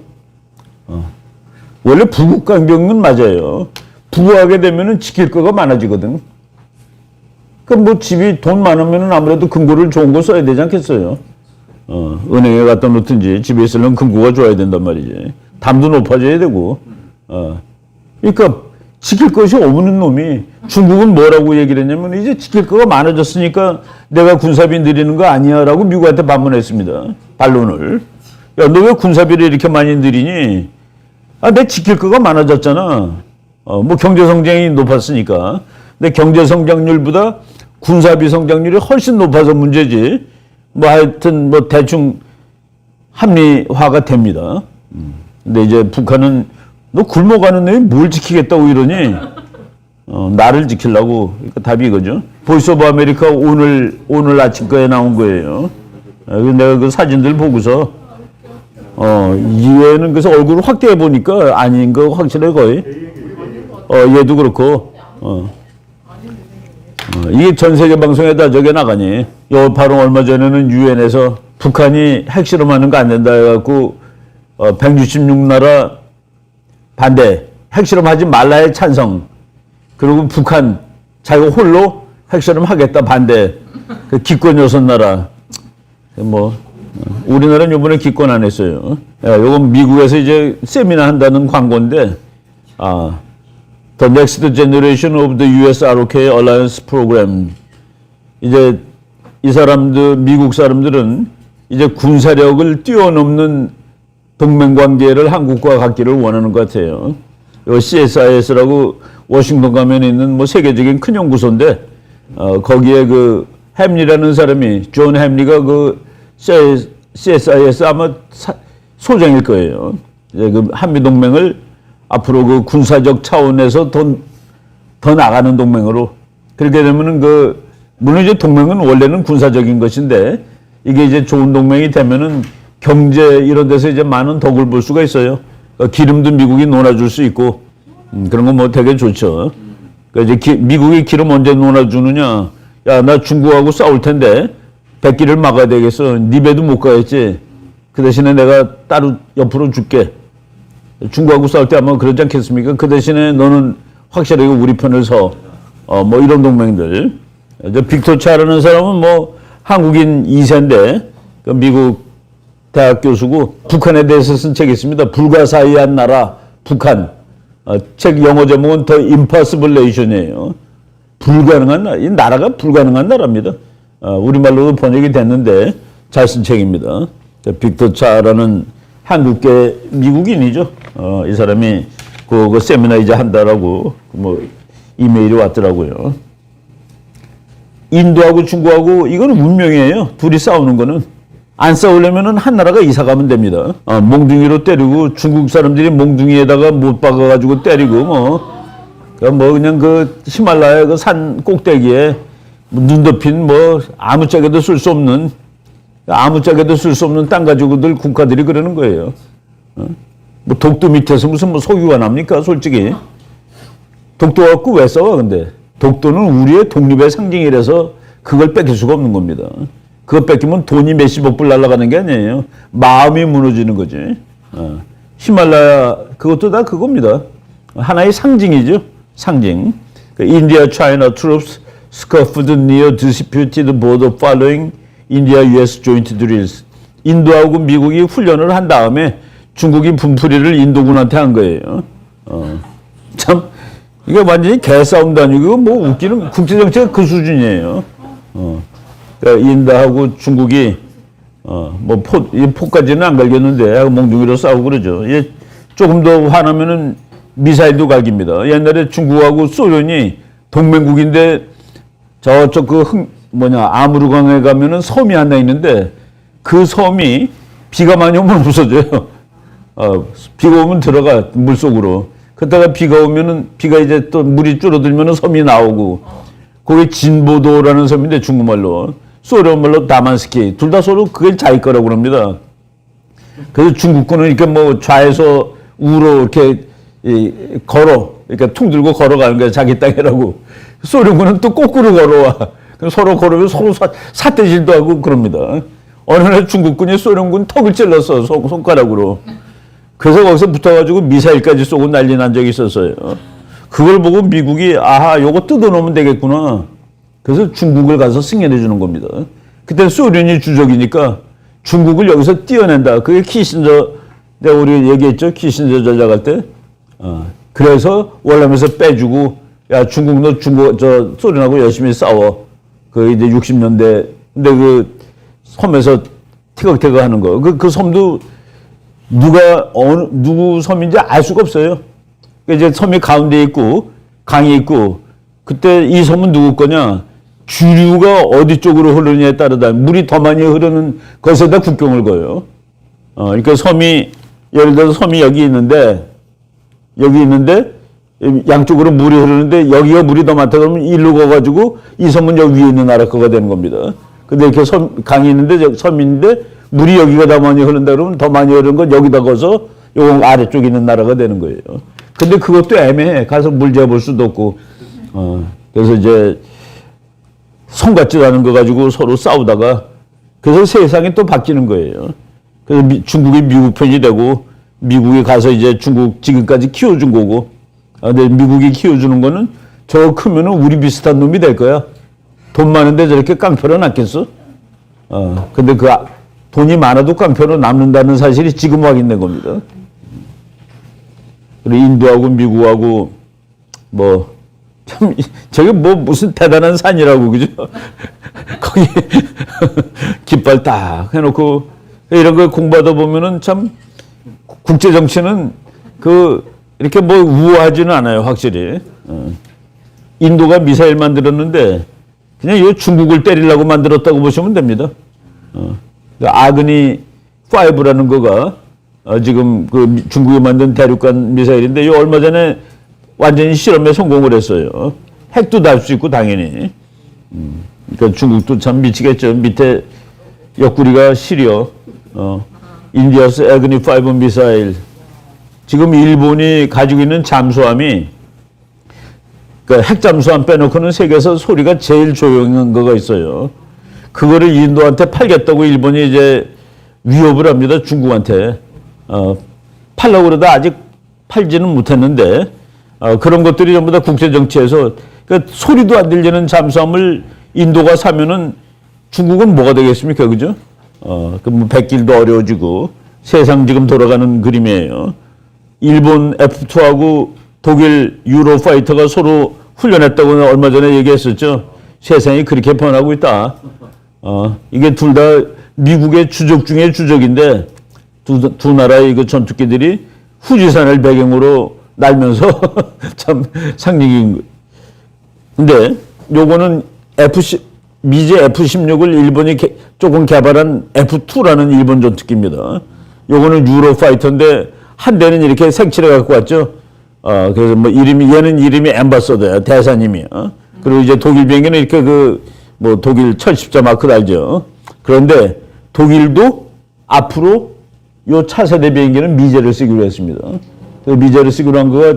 Speaker 1: 원래 부국강병은 맞아요. 부하게 되면은 지킬 거가 많아지거든. 그럼 뭐 집이 돈 많으면은 아무래도 금고를 좋은 거 써야 되지 않겠어요? 은행에 갖다 놓든지 집에 있으려면 금고가 좋아야 된단 말이지. 담도 높아져야 되고. 그러니까 지킬 것이 없는 놈이 중국은 뭐라고 얘기를 했냐면 이제 지킬 거가 많아졌으니까 내가 군사비 늘리는 거 아니야 라고 미국한테 반문했습니다. 반론을. 야, 너 왜 군사비를 이렇게 많이 늘리니? 내 지킬 거가 많아졌잖아. 뭐 경제 성장이 높았으니까. 근데 경제 성장률보다 군사비 성장률이 훨씬 높아서 문제지. 뭐 하여튼 뭐 대충 합리화가 됩니다. 근데 이제 북한은 너 굶어가는 놈이 뭘 지키겠다고 이러니? 나를 지키려고. 그러니까 답이 이거죠. 보이스 오브 아메리카 오늘 아침 거에 나온 거예요. 내가 그 사진들 보고서, 이외에는 그래서 얼굴을 확대해 보니까 아닌 거 확실해 거의. 얘도 그렇고, 이게 전 세계 방송에다 저게 나가니. 바로 얼마 전에는 유엔에서 북한이 핵실험하는 거 안 된다 해갖고, 166나라 반대, 핵실험하지 말라의 찬성, 그리고 북한 자기가 홀로 핵실험 하겠다 반대, 그 기권 6나라, 뭐 우리나라는 이번에 기권 안 했어요. 요건 미국에서 이제 세미나 한다는 광고인데, The Next Generation of the US ROK Alliance Program. 이제 이 사람들, 미국 사람들은 이제 군사력을 뛰어넘는 동맹관계를 한국과 갖기를 원하는 것 같아요. 요 CSIS라고 워싱턴 가면 있는 뭐 세계적인 큰 연구소인데, 거기에 그 햄리라는 사람이, 존 햄리가 그 CSIS 아마 소장일 거예요. 이제 그 한미동맹을 앞으로 그 군사적 차원에서 더 나가는 동맹으로. 그렇게 되면은 물론 이제 동맹은 원래는 군사적인 것인데, 이게 이제 좋은 동맹이 되면은 경제 이런 데서 이제 많은 덕을 볼 수가 있어요. 기름도 미국이 논아줄 수 있고, 그런 건 뭐 되게 좋죠. 그러니까 이제 미국이 기름 언제 논아주느냐? 야, 나 중국하고 싸울 텐데 백기를 막아야 되겠어. 네 배도 못 가겠지. 그 대신에 내가 따로 옆으로 줄게. 중국하고 싸울 때 아마 그러지 않겠습니까? 그 대신에 너는 확실하게 우리 편을 서. 뭐 이런 동맹들. 빅터 차라는 사람은 뭐 한국인 2세인데 그 미국 대학 교수고 북한에 대해서 쓴 책이 있습니다. 불가사의한 나라 북한. 책 영어 제목은 The Impossible Nation이에요. 불가능한 나라. 이 나라가 불가능한 나라입니다. 우리말로도 번역이 됐는데 잘 쓴 책입니다. 빅터 차라는 한국계 미국인이죠. 이 사람이 그 세미나 이제 한다라고 뭐 이메일이 왔더라고요. 인도하고 중국하고 이건 운명이에요. 둘이 싸우는 거는. 안 싸우려면은 한 나라가 이사 가면 됩니다. 몽둥이로 때리고 중국 사람들이 몽둥이에다가 못 박아가지고 때리고 그냥 그 히말라야 그 산 꼭대기에 눈 덮인 아무짝에도 쓸 수 없는 땅 가지고들 국가들이 그러는 거예요. 독도 밑에서 무슨 석유가 납니까? 솔직히. 독도 갖고 왜 싸워, 근데? 독도는 우리의 독립의 상징이라서 그걸 뺏길 수가 없는 겁니다. 그거 뺏기면 돈이 몇십억 불 날아가는 게 아니에요. 마음이 무너지는 거지. 히말라야, 그것도 다 그겁니다. 하나의 상징이죠. 상징. India, China troops scuffed near disputed border following India-US joint drills. 인도하고 미국이 훈련을 한 다음에 중국이 분풀이를 인도군한테 한 거예요. 참, 이게 완전히 개싸움도 아니고 웃기는 국제정치가 그 수준이에요. 그러니까 인도하고 중국이 포까지는 안 갈겼는데 몽둥이로 싸우고 그러죠. 조금 더 화나면은 미사일도 갈깁니다. 옛날에 중국하고 소련이 동맹국인데 저쪽 아무르강에 가면은 섬이 하나 있는데 그 섬이 비가 많이 오면 부서져요. 비가 오면 들어가 물속으로. 그러다가 비가 오면은 비가 이제 또 물이 줄어들면은 섬이 나오고. 거기 진보도라는 섬인데 중국말로. 소련말로 다만스키. 둘 다 서로 그게 자기 거라고 그럽니다. 그래서 중국군은 이렇게 좌에서 우로 이렇게 이렇게 퉁 들고 걸어가는 거야. 자기 땅이라고. 소련군은 또 거꾸로 걸어와. 서로 걸으면 서로 사태질도 하고 그럽니다. 어느 날 중국군이 소련군 턱을 찔렀어. 손가락으로. 그래서 거기서 붙어가지고 미사일까지 쏘고 난리 난 적이 있었어요. 그걸 보고 미국이 요거 뜯어놓으면 되겠구나. 그래서 중국을 가서 승인해 주는 겁니다. 그때 소련이 주적이니까 중국을 여기서 띄어낸다. 그게 키신저, 내가 우리 얘기했죠. 키신저 전략할 때. 그래서 월남에서 빼주고, 야, 중국 너 소련하고 열심히 싸워. 그 이제 60년대. 근데 그 섬에서 티격태격 하는 거. 그 섬도 누구 섬인지 알 수가 없어요. 이제 섬이 가운데 있고, 강이 있고, 그때 이 섬은 누구 거냐? 주류가 어디 쪽으로 흐르느냐에 따르다 물이 더 많이 흐르는 것에다 국경을 거요. 그러니까 예를 들어서 섬이 여기 있는데, 양쪽으로 물이 흐르는데, 여기가 물이 더 많다 그러면 일로 가가지고, 이 섬은 여기 위에 있는 나라 거가 되는 겁니다. 근데 이렇게 강이 있는데, 섬이 있는데, 물이 여기가 더 많이 흐른다 그러면 더 많이 흐르는 건 여기다 거서, 요거 아래쪽에 있는 나라가 되는 거예요. 근데 그것도 애매해. 가서 물 재볼 수도 없고. 그래서 이제, 성 같지도 않은 거 가지고 서로 싸우다가, 그래서 세상이 또 바뀌는 거예요. 그래서 중국이 미국 편이 되고, 미국이 가서 이제 중국 지금까지 키워준 거고, 근데 미국이 키워주는 거는 저 크면은 우리 비슷한 놈이 될 거야. 돈 많은데 저렇게 깡패로 낫겠어? 근데 돈이 많아도 깡패로 남는다는 사실이 지금 확인된 겁니다. 그리고 인도하고 미국하고 참 저게 무슨 대단한 산이라고 그죠? 거기 깃발 딱 해놓고 이런 걸 공부하다 보면은 참 국제 정치는 이렇게 우아하지는 않아요, 확실히. 인도가 미사일 만들었는데 그냥 이 중국을 때리려고 만들었다고 보시면 됩니다. 아그니 5라는 거가 지금 그 중국이 만든 대륙간 미사일인데 얼마 전에 완전히 실험에 성공을 했어요. 핵도 달 수 있고 당연히. 그러니까 중국도 참 미치겠죠. 밑에 옆구리가 시려. 인디아스 아그니 5 미사일. 지금 일본이 가지고 있는 잠수함이 핵 잠수함 빼놓고는 세계에서 소리가 제일 조용한 거가 있어요. 그거를 인도한테 팔겠다고 일본이 이제 위협을 합니다. 중국한테. 팔려고 그러다 아직 팔지는 못했는데 그런 것들이 전부 다 국제정치에서 그러니까 소리도 안 들리는 잠수함을 인도가 사면은 중국은 뭐가 되겠습니까? 그죠? 그뭐 백길도 어려워지고 세상 지금 돌아가는 그림이에요. 일본 F2하고 독일 유로파이터가 서로 훈련했다고 얼마 전에 얘기했었죠. 세상이 그렇게 변하고 있다. 이게 둘 다 미국의 주적 중에 주적인데 두 나라의 그 전투기들이 후지산을 배경으로 날면서 참 상징인 거예요. 근데 요거는 미제 F-16을 일본이 조금 개발한 F-2라는 일본 전투기입니다. 요거는 유로파이터인데 한 대는 이렇게 색칠해 갖고 왔죠. 그래서 뭐 얘는 이름이 엠바서더야, 대사님이야. 그리고 이제 독일 비행기는 이렇게 뭐 독일 철십자 마크 달죠. 그런데 독일도 앞으로 요 차세대 비행기는 미제를 쓰기로 했습니다. 미제를 쓰기로 한 거가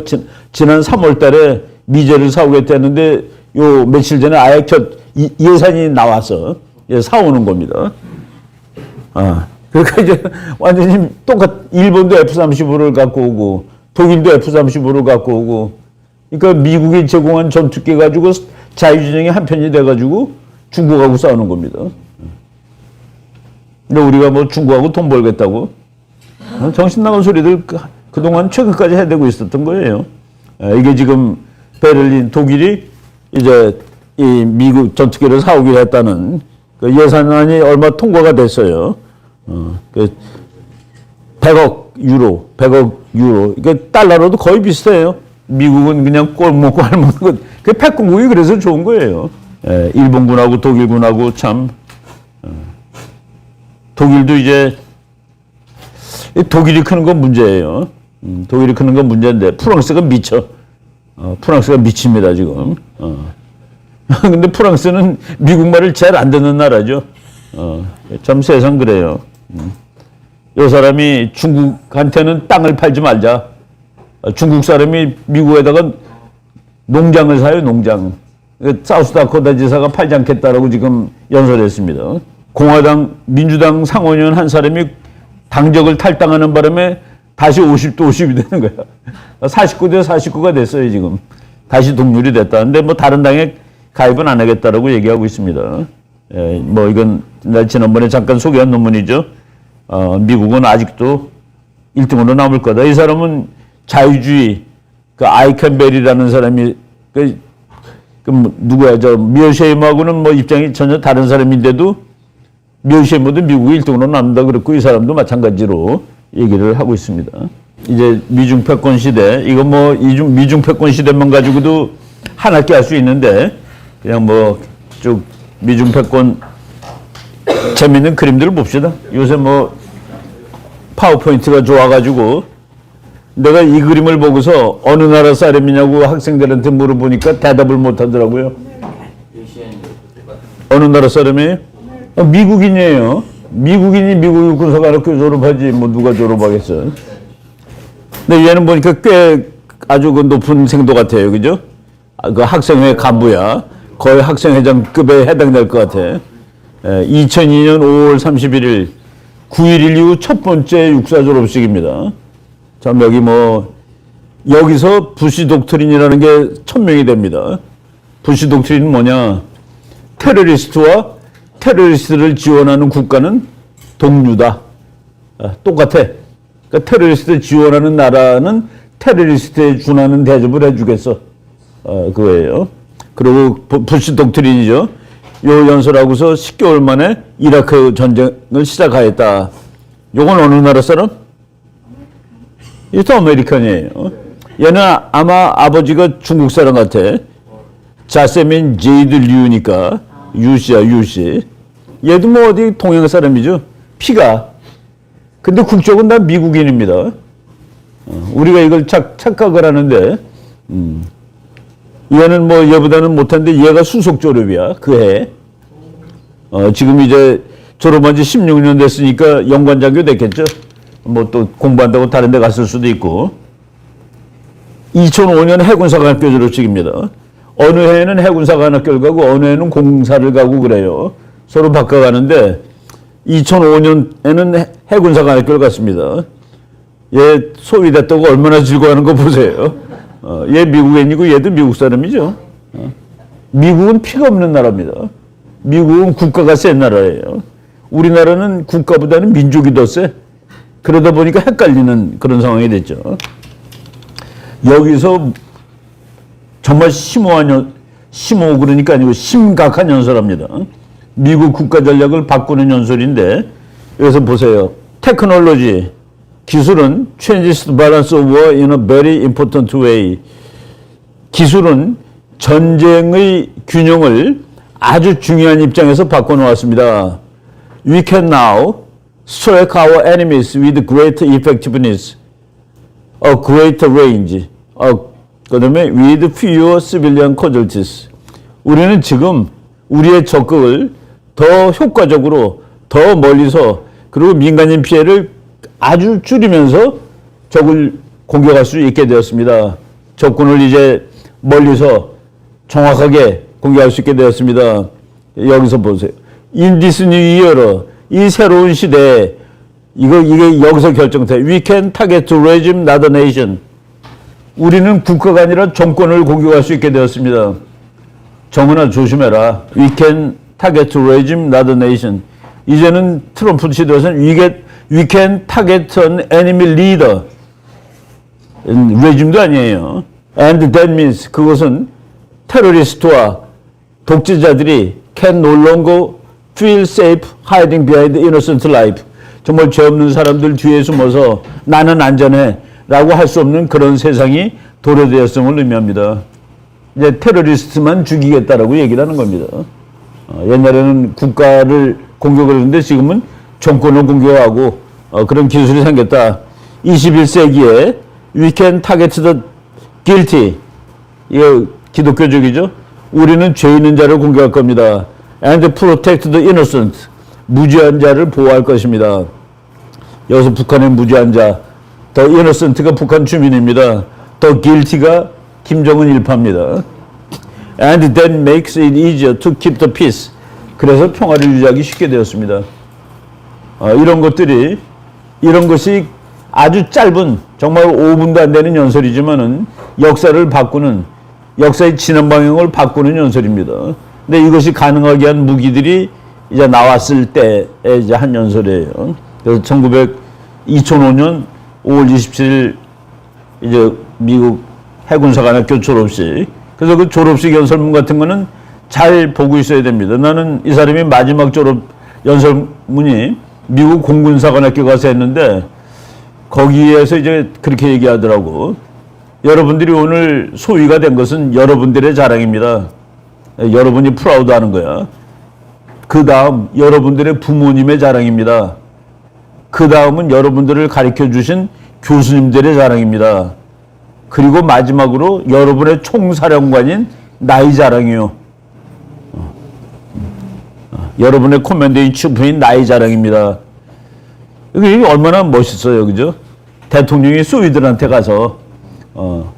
Speaker 1: 지난 3월 달에 미제를 사오겠다 했는데 요 며칠 전에 아예 예산이 나와서 사오는 겁니다. 그러니까 이제 완전히 일본도 F-35를 갖고 오고 독일도 F-35를 갖고 오고 그러니까 미국이 제공한 전투기 가지고 자유진영이 한편이 돼가지고 중국하고 싸우는 겁니다. 근데 우리가 뭐 중국하고 돈 벌겠다고 정신 나간 소리들 그동안 최근까지 해대고 있었던 거예요. 이게 지금 베를린 독일이 이제 이 미국 전투기를 사오기로 했다는 그 예산안이 얼마 통과가 됐어요. 100억 유로. 이게 달러로도 거의 비슷해요. 미국은 그냥 꼴 먹고 알 먹는 것. 그 패권국이 그래서 좋은 거예요. 일본군하고 독일군하고 참. 독일도 이제 독일이 크는 건 문제예요. 독일이 크는 건 문제인데 프랑스가 미쳐. 프랑스가 미칩니다 지금. 근데 프랑스는 미국 말을 잘 안 듣는 나라죠. 참 세상 그래요. 요 사람이 중국한테는 땅을 팔지 말자. 중국 사람이 미국에다가 농장을 사요, 농장. 사우스다코타 지사가 팔지 않겠다라고 지금 연설했습니다. 민주당 상원의원 한 사람이 당적을 탈당하는 바람에 다시 50도 50이 되는 거야. 49대 49가 됐어요, 지금. 다시 동률이 됐다는데 뭐 다른 당에 가입은 안 하겠다라고 얘기하고 있습니다. 뭐 이건 지난번에 잠깐 소개한 논문이죠. 미국은 아직도 1등으로 남을 거다. 이 사람은 자유주의, 아이켄벨이라는 사람이, 누구야, 미어쉐임하고는 뭐 입장이 전혀 다른 사람인데도 미어쉐임도 미국이 1등으로 남는다 그랬고 이 사람도 마찬가지로 얘기를 하고 있습니다. 이제 미중 패권 시대, 이거 뭐 미중 패권 시대만 가지고도 한 학기 할 수 있는데 그냥 뭐 쭉 미중 패권 재밌는 그림들을 봅시다. 요새 뭐 파워포인트가 좋아가지고 내가 이 그림을 보고서 어느 나라 사람이냐고 학생들한테 물어보니까 대답을 못 하더라고요. 어느 나라 사람이에요? 미국인이에요. 미국인이 미국 군사관학교 졸업하지 뭐 누가 졸업하겠어. 근데 얘는 보니까 꽤 아주 그 높은 생도 같아요. 그죠? 그 학생회 간부야. 거의 학생회장급에 해당될 것 같아. 2002년 5월 31일 9.11 이후 첫 번째 육사 졸업식입니다. 참 여기서 부시 독트린이라는 게 천명이 됩니다. 부시 독트린은 뭐냐? 테러리스트와 테러리스트를 지원하는 국가는 동류다. 똑같아. 그러니까 테러리스트를 지원하는 나라는 테러리스트에 준하는 대접을 해주겠어. 그거예요. 그리고 부시 독트린이죠. 요 연설하고서 10개월 만에 이라크 전쟁을 시작하였다. 요건 어느 나라 사람? 이것도 아메리칸이에요. 얘는 아마 아버지가 중국 사람 같아. 자세민 제이드 류니까 유씨야, 유씨. 얘도 뭐 어디 동양 사람이죠. 피가. 근데 국적은 다 미국인입니다. 우리가 이걸 착각을 하는데, 얘는 뭐 얘보다는 못한데 얘가 수석 졸업이야. 그 해. 지금 이제 졸업한 지 16년 됐으니까 연관장교 됐겠죠. 뭐 또 공부한다고 다른 데 갔을 수도 있고. 2005년 해군사관학교 졸업식입니다. 어느 해에는 해군사관학교를 가고 어느 해에는 공사를 가고 그래요. 서로 바꿔가는데 2005년에는 해군사관학교를 갔습니다. 얘 소위됐다고 얼마나 즐거워하는 거 보세요. 얘 미국인이고 얘도 미국 사람이죠. 미국은 피가 없는 나라입니다. 미국은 국가가 센 나라예요. 우리나라는 국가보다는 민족이 더 세. 그러다 보니까 헷갈리는 그런 상황이 됐죠. 여기서 정말 심오 그러니까 아니고 심각한 연설합니다. 미국 국가 전략을 바꾸는 연설인데 여기서 보세요. 테크놀로지, 기술은 changes the balance of war in a very important way. 기술은 전쟁의 균형을 아주 중요한 입장에서 바꿔놓았습니다. We can now strike our enemies with great effectiveness, a greater range, 그 다음에 with fewer civilian casualties. 우리는 지금 우리의 적극을 더 효과적으로, 더 멀리서, 그리고 민간인 피해를 아주 줄이면서 적을 공격할 수 있게 되었습니다. 적군을 이제 멀리서 정확하게 공격할 수 있게 되었습니다. 여기서 보세요. In this new era, 이 새로운 시대에 이게 여기서 결정돼. We can target regime, not a nation. 우리는 국가가 아니라 정권을 공격할 수 있게 되었습니다. 정은아 조심해라. We can target regime, not a nation. 이제는 트럼프 시대에서는 we can target an enemy leader. 레짐도 아니에요. And that means 그것은 테러리스트와 독재자들이 can no longer feel safe hiding behind innocent life. 정말 죄 없는 사람들 뒤에 숨어서 나는 안전해 라고 할 수 없는 그런 세상이 도래되었음을 의미합니다. 이제 테러리스트만 죽이겠다라고 얘기를 하는 겁니다. 옛날에는 국가를 공격을 했는데 지금은 정권을 공격하고 그런 기술이 생겼다. 21세기에 we can target the guilty. 이거 기독교적이죠. 우리는 죄 있는 자를 공격할 겁니다. And protect the innocent. 무죄한 자를 보호할 것입니다. 여기서 북한의 무죄한 자, 더 innocent가 북한 주민입니다. 더 guilty가 김정은 일파입니다. And that makes it easier to keep the peace. 그래서 평화를 유지하기 쉽게 되었습니다. 이런 것이 아주 짧은, 정말 5분도 안 되는 연설이지만은 역사를 바꾸는, 역사의 진행 방향을 바꾸는 연설입니다. 근데 이것이 가능하게 한 무기들이 이제 나왔을 때에 이제 한 연설이에요. 그래서 2005년 5월 27일 이제 미국 해군사관학교 졸업식. 그래서 그 졸업식 연설문 같은 거는 잘 보고 있어야 됩니다. 나는 이 사람이 마지막 졸업 연설문이 미국 공군사관학교 가서 했는데 거기에서 이제 그렇게 얘기하더라고. 여러분들이 오늘 소위가 된 것은 여러분들의 자랑입니다. 여러분이 프라우드 하는 거야. 그 다음 여러분들의 부모님의 자랑입니다. 그 다음은 여러분들을 가르쳐 주신 교수님들의 자랑입니다. 그리고 마지막으로 여러분의 총사령관인 나의 자랑이요. 여러분의 코맨더인 치프인 나의 자랑입니다. 이게 얼마나 멋있어요, 그죠? 대통령이 소위들한테 가서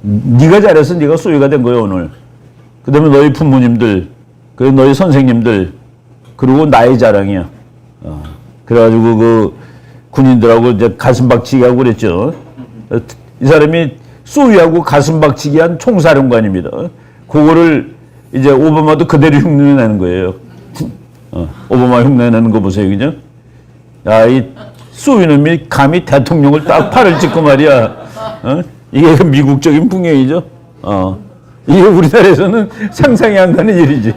Speaker 1: 네가 잘해서 네가 소위가 된 거예요 오늘. 그다음에 너희 부모님들, 그리고 너희 선생님들, 그리고 나의 자랑이야. 그래가지고 그 군인들하고 이제 가슴박치기 하고 그랬죠. 이 사람이 소위하고 가슴박치기 한 총사령관입니다. 그거를 이제 오바마도 그대로 흉내내는 거예요. 오바마 흉내내는 거 보세요, 그죠? 야, 이 소위놈이 감히 대통령을 딱 팔을 찍고 말이야. 이게 그 미국적인 풍경이죠. 이게 우리나라에서는 상상이 안 가는 일이지.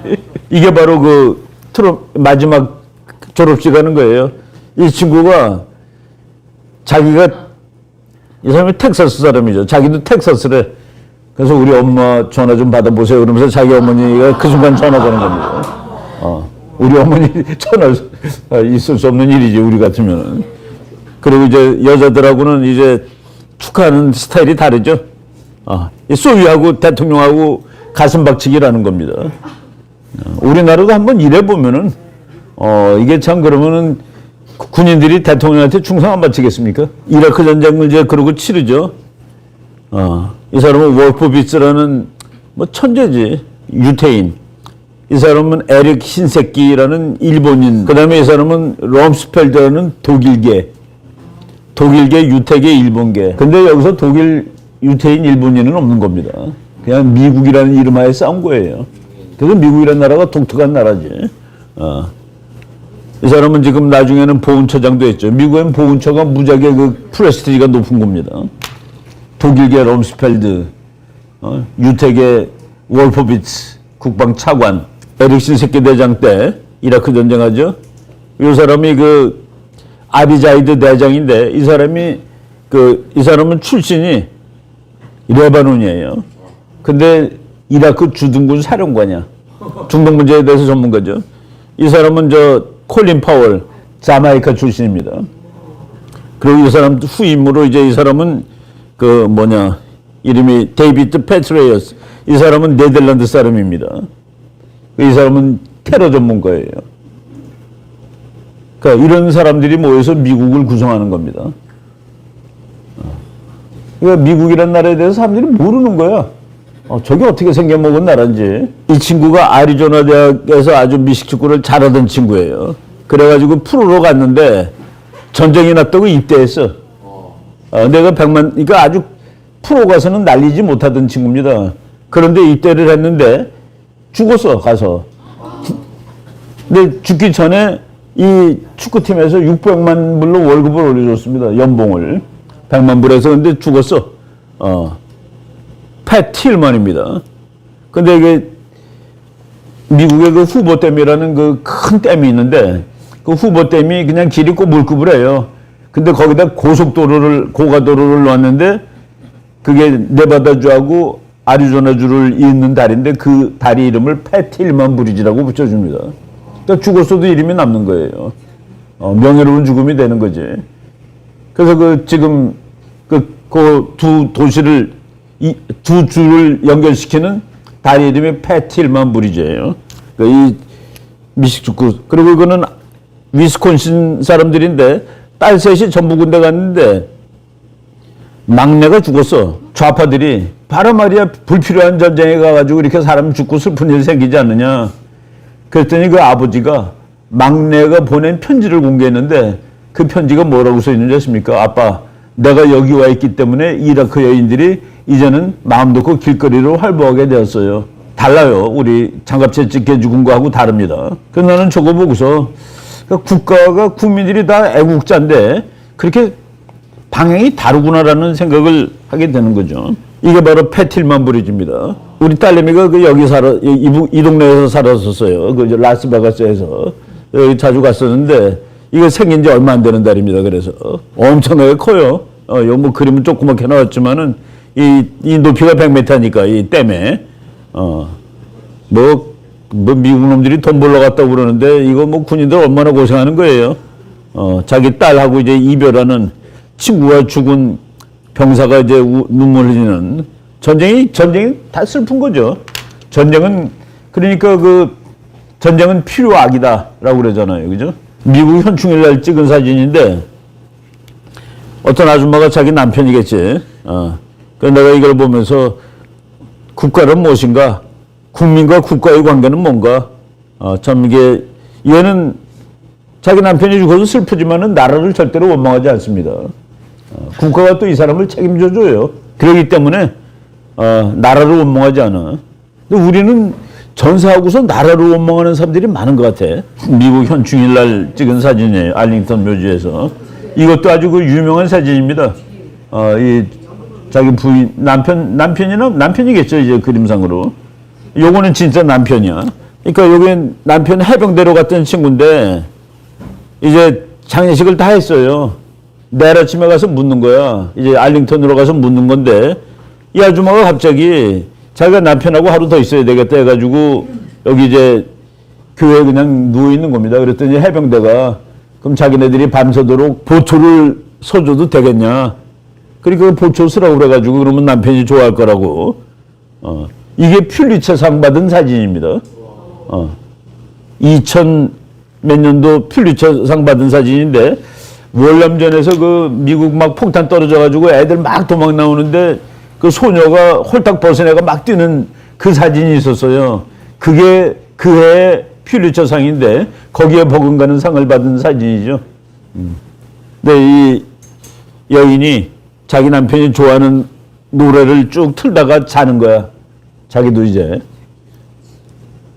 Speaker 1: 이게 바로 그 마지막 졸업식 하는 거예요. 이 친구가 자기가 이 사람이 텍사스 사람이죠. 자기도 텍사스래. 그래서 우리 엄마 전화 좀 받아보세요. 그러면서 자기 어머니가 그 순간 전화 거는 겁니다. 우리 어머니 전화 있을 수 없는 일이지, 우리 같으면은. 그리고 이제 여자들하고는 이제 축하하는 스타일이 다르죠. 이 소위하고 대통령하고 가슴박치기라는 겁니다. 우리나라도 한번 일해보면은, 이게 참 그러면은 군인들이 대통령한테 충성 안 바치겠습니까? 이라크 전쟁을 이제 그러고 치르죠. 이 사람은 월포비츠라는 뭐 천재지. 유태인. 이 사람은 에릭 흰새끼라는 일본인. 그 다음에 이 사람은 럼스펠드라는 독일계 유태계 일본계. 근데 여기서 독일 유태인 일본인은 없는 겁니다. 그냥 미국이라는 이름하에 싸운 거예요. 그래서 미국이라는 나라가 독특한 나라지. 이 사람은 지금 나중에는 보훈처장도 했죠. 미국엔 보훈처가 무지하게 그 프레스티지가 높은 겁니다. 독일계 럼스펠드, 유태계 월포비츠 국방차관, 에릭슨 새끼대장 때 이라크 전쟁하죠. 이 사람이 그 아비자이드 대장인데 이 사람은 출신이 레바논이에요. 근데 이라크 주둔군 사령관이야. 중동 문제에 대해서 전문가죠. 이 사람은 콜린 파월, 자마이카 출신입니다. 그리고 이 사람 후임으로 이제 이 사람은 이름이 데이비드 페트레이어스. 이 사람은 네덜란드 사람입니다. 이 사람은 테러 전문가예요. 그러니까 이런 사람들이 모여서 미국을 구성하는 겁니다. 그러니까 미국이라는 나라에 대해서 사람들이 모르는 거야. 저게 어떻게 생겨먹은 나라인지. 이 친구가 아리조나 대학에서 아주 미식축구를 잘하던 친구예요. 그래가지고 프로로 갔는데 전쟁이 났다고 입대했어. 내가 그러니까 아주 프로 가서는 날리지 못하던 친구입니다. 그런데 입대를 했는데 죽었어, 가서. 근데 죽기 전에 이 축구팀에서 600만 불로 월급을 올려줬습니다. 연봉을. 100만 불에서. 근데 죽었어. 팻 틸먼입니다. 근데 이게 미국의 그 후보댐이라는 그 큰 댐이 있는데 그 후보댐이 그냥 길이 꼬불꼬불 해요. 근데 거기다 고가도로를 놨는데 그게 네바다주하고 아리조나주를 잇는 다리인데 그 다리 이름을 팻 틸먼 브리지라고 붙여줍니다. 그러니까 죽었어도 이름이 남는 거예요. 명예로운 죽음이 되는 거지. 그래서 지금 두 도시를 두 줄을 연결시키는 다리 이름이 팻 틸먼 브리지예요. 이 미식축구. 그리고 이거는 위스콘신 사람들인데 딸 셋이 전부 군대 갔는데 막내가 죽었어. 좌파들이 바로 말이야 불필요한 전쟁에 가가지고 이렇게 사람 죽고 슬픈 일 생기지 않느냐. 그랬더니 그 아버지가 막내가 보낸 편지를 공개했는데 그 편지가 뭐라고 써 있는지 아십니까? 아빠, 내가 여기 와 있기 때문에 이라크 여인들이 이제는 마음 놓고 길거리로 활보하게 되었어요. 달라요. 우리 장갑채 찢겨 죽은 거하고 다릅니다. 그래서 나는 저거 보고서 국가가 국민들이 다 애국자인데 그렇게 방향이 다르구나라는 생각을 하게 되는 거죠. 이게 바로 팻 틸먼 브리지입니다. 우리 딸내미가 여기 이 동네에서 살았었어요. 라스베가스에서 여기 자주 갔었는데 이거 생긴 지 얼마 안 되는 달입니다. 그래서 엄청나게 커요. 여기 그림은 조그맣게 나왔지만은 이 높이가 100m니까 이 댐에 미국 놈들이 돈 벌러 갔다고 그러는데 이거 군인들 얼마나 고생하는 거예요. 자기 딸하고 이제 이별하는 친구가 죽은 병사가 이제 눈물 흘리는 전쟁이 다 슬픈 거죠. 그러니까 전쟁은 필요악이다라고 그러잖아요. 그죠? 미국 현충일 날 찍은 사진인데 어떤 아줌마가 자기 남편이겠지. 그래서 내가 이걸 보면서 국가는 무엇인가? 국민과 국가의 관계는 뭔가? 참 이게 얘는 자기 남편이 죽어서 슬프지만은 나라를 절대로 원망하지 않습니다. 국가가 또 이 사람을 책임져 줘요. 그렇기 때문에 나라를 원망하지 않아. 근데 우리는 전사하고서 나라를 원망하는 사람들이 많은 것 같아. 미국 현충일 날 찍은 사진이에요. 알링턴 묘지에서. 이것도 아주 유명한 사진입니다. 이 자기 부인 남편이겠죠, 이제 그림상으로. 요거는 진짜 남편이야. 그러니까 여기 남편 해병대로 갔던 친구인데 이제 장례식을 다 했어요. 내일 아침에 가서 묻는 거야. 이제 알링턴으로 가서 묻는 건데 이 아줌마가 갑자기 자기가 남편하고 하루 더 있어야 되겠다 해가지고 여기 이제 교회에 그냥 누워 있는 겁니다. 그랬더니 해병대가 그럼 자기네들이 밤새도록 보초를 서줘도 되겠냐. 그러니까 보초 쓰라고 그래가지고 그러면 남편이 좋아할 거라고. 이게 퓰리처상 받은 사진입니다. 2000 몇 년도 퓰리처상 받은 사진인데 월남전에서 미국 막 폭탄 떨어져가지고 애들 막 도망 나오는데 그 소녀가 홀딱 벗은 애가 막 뛰는 그 사진이 있었어요. 그게 그 해의 퓰리처상인데 거기에 버금가는 상을 받은 사진이죠. 근데 이 여인이 자기 남편이 좋아하는 노래를 쭉 틀다가 자는 거야. 자기도 이제.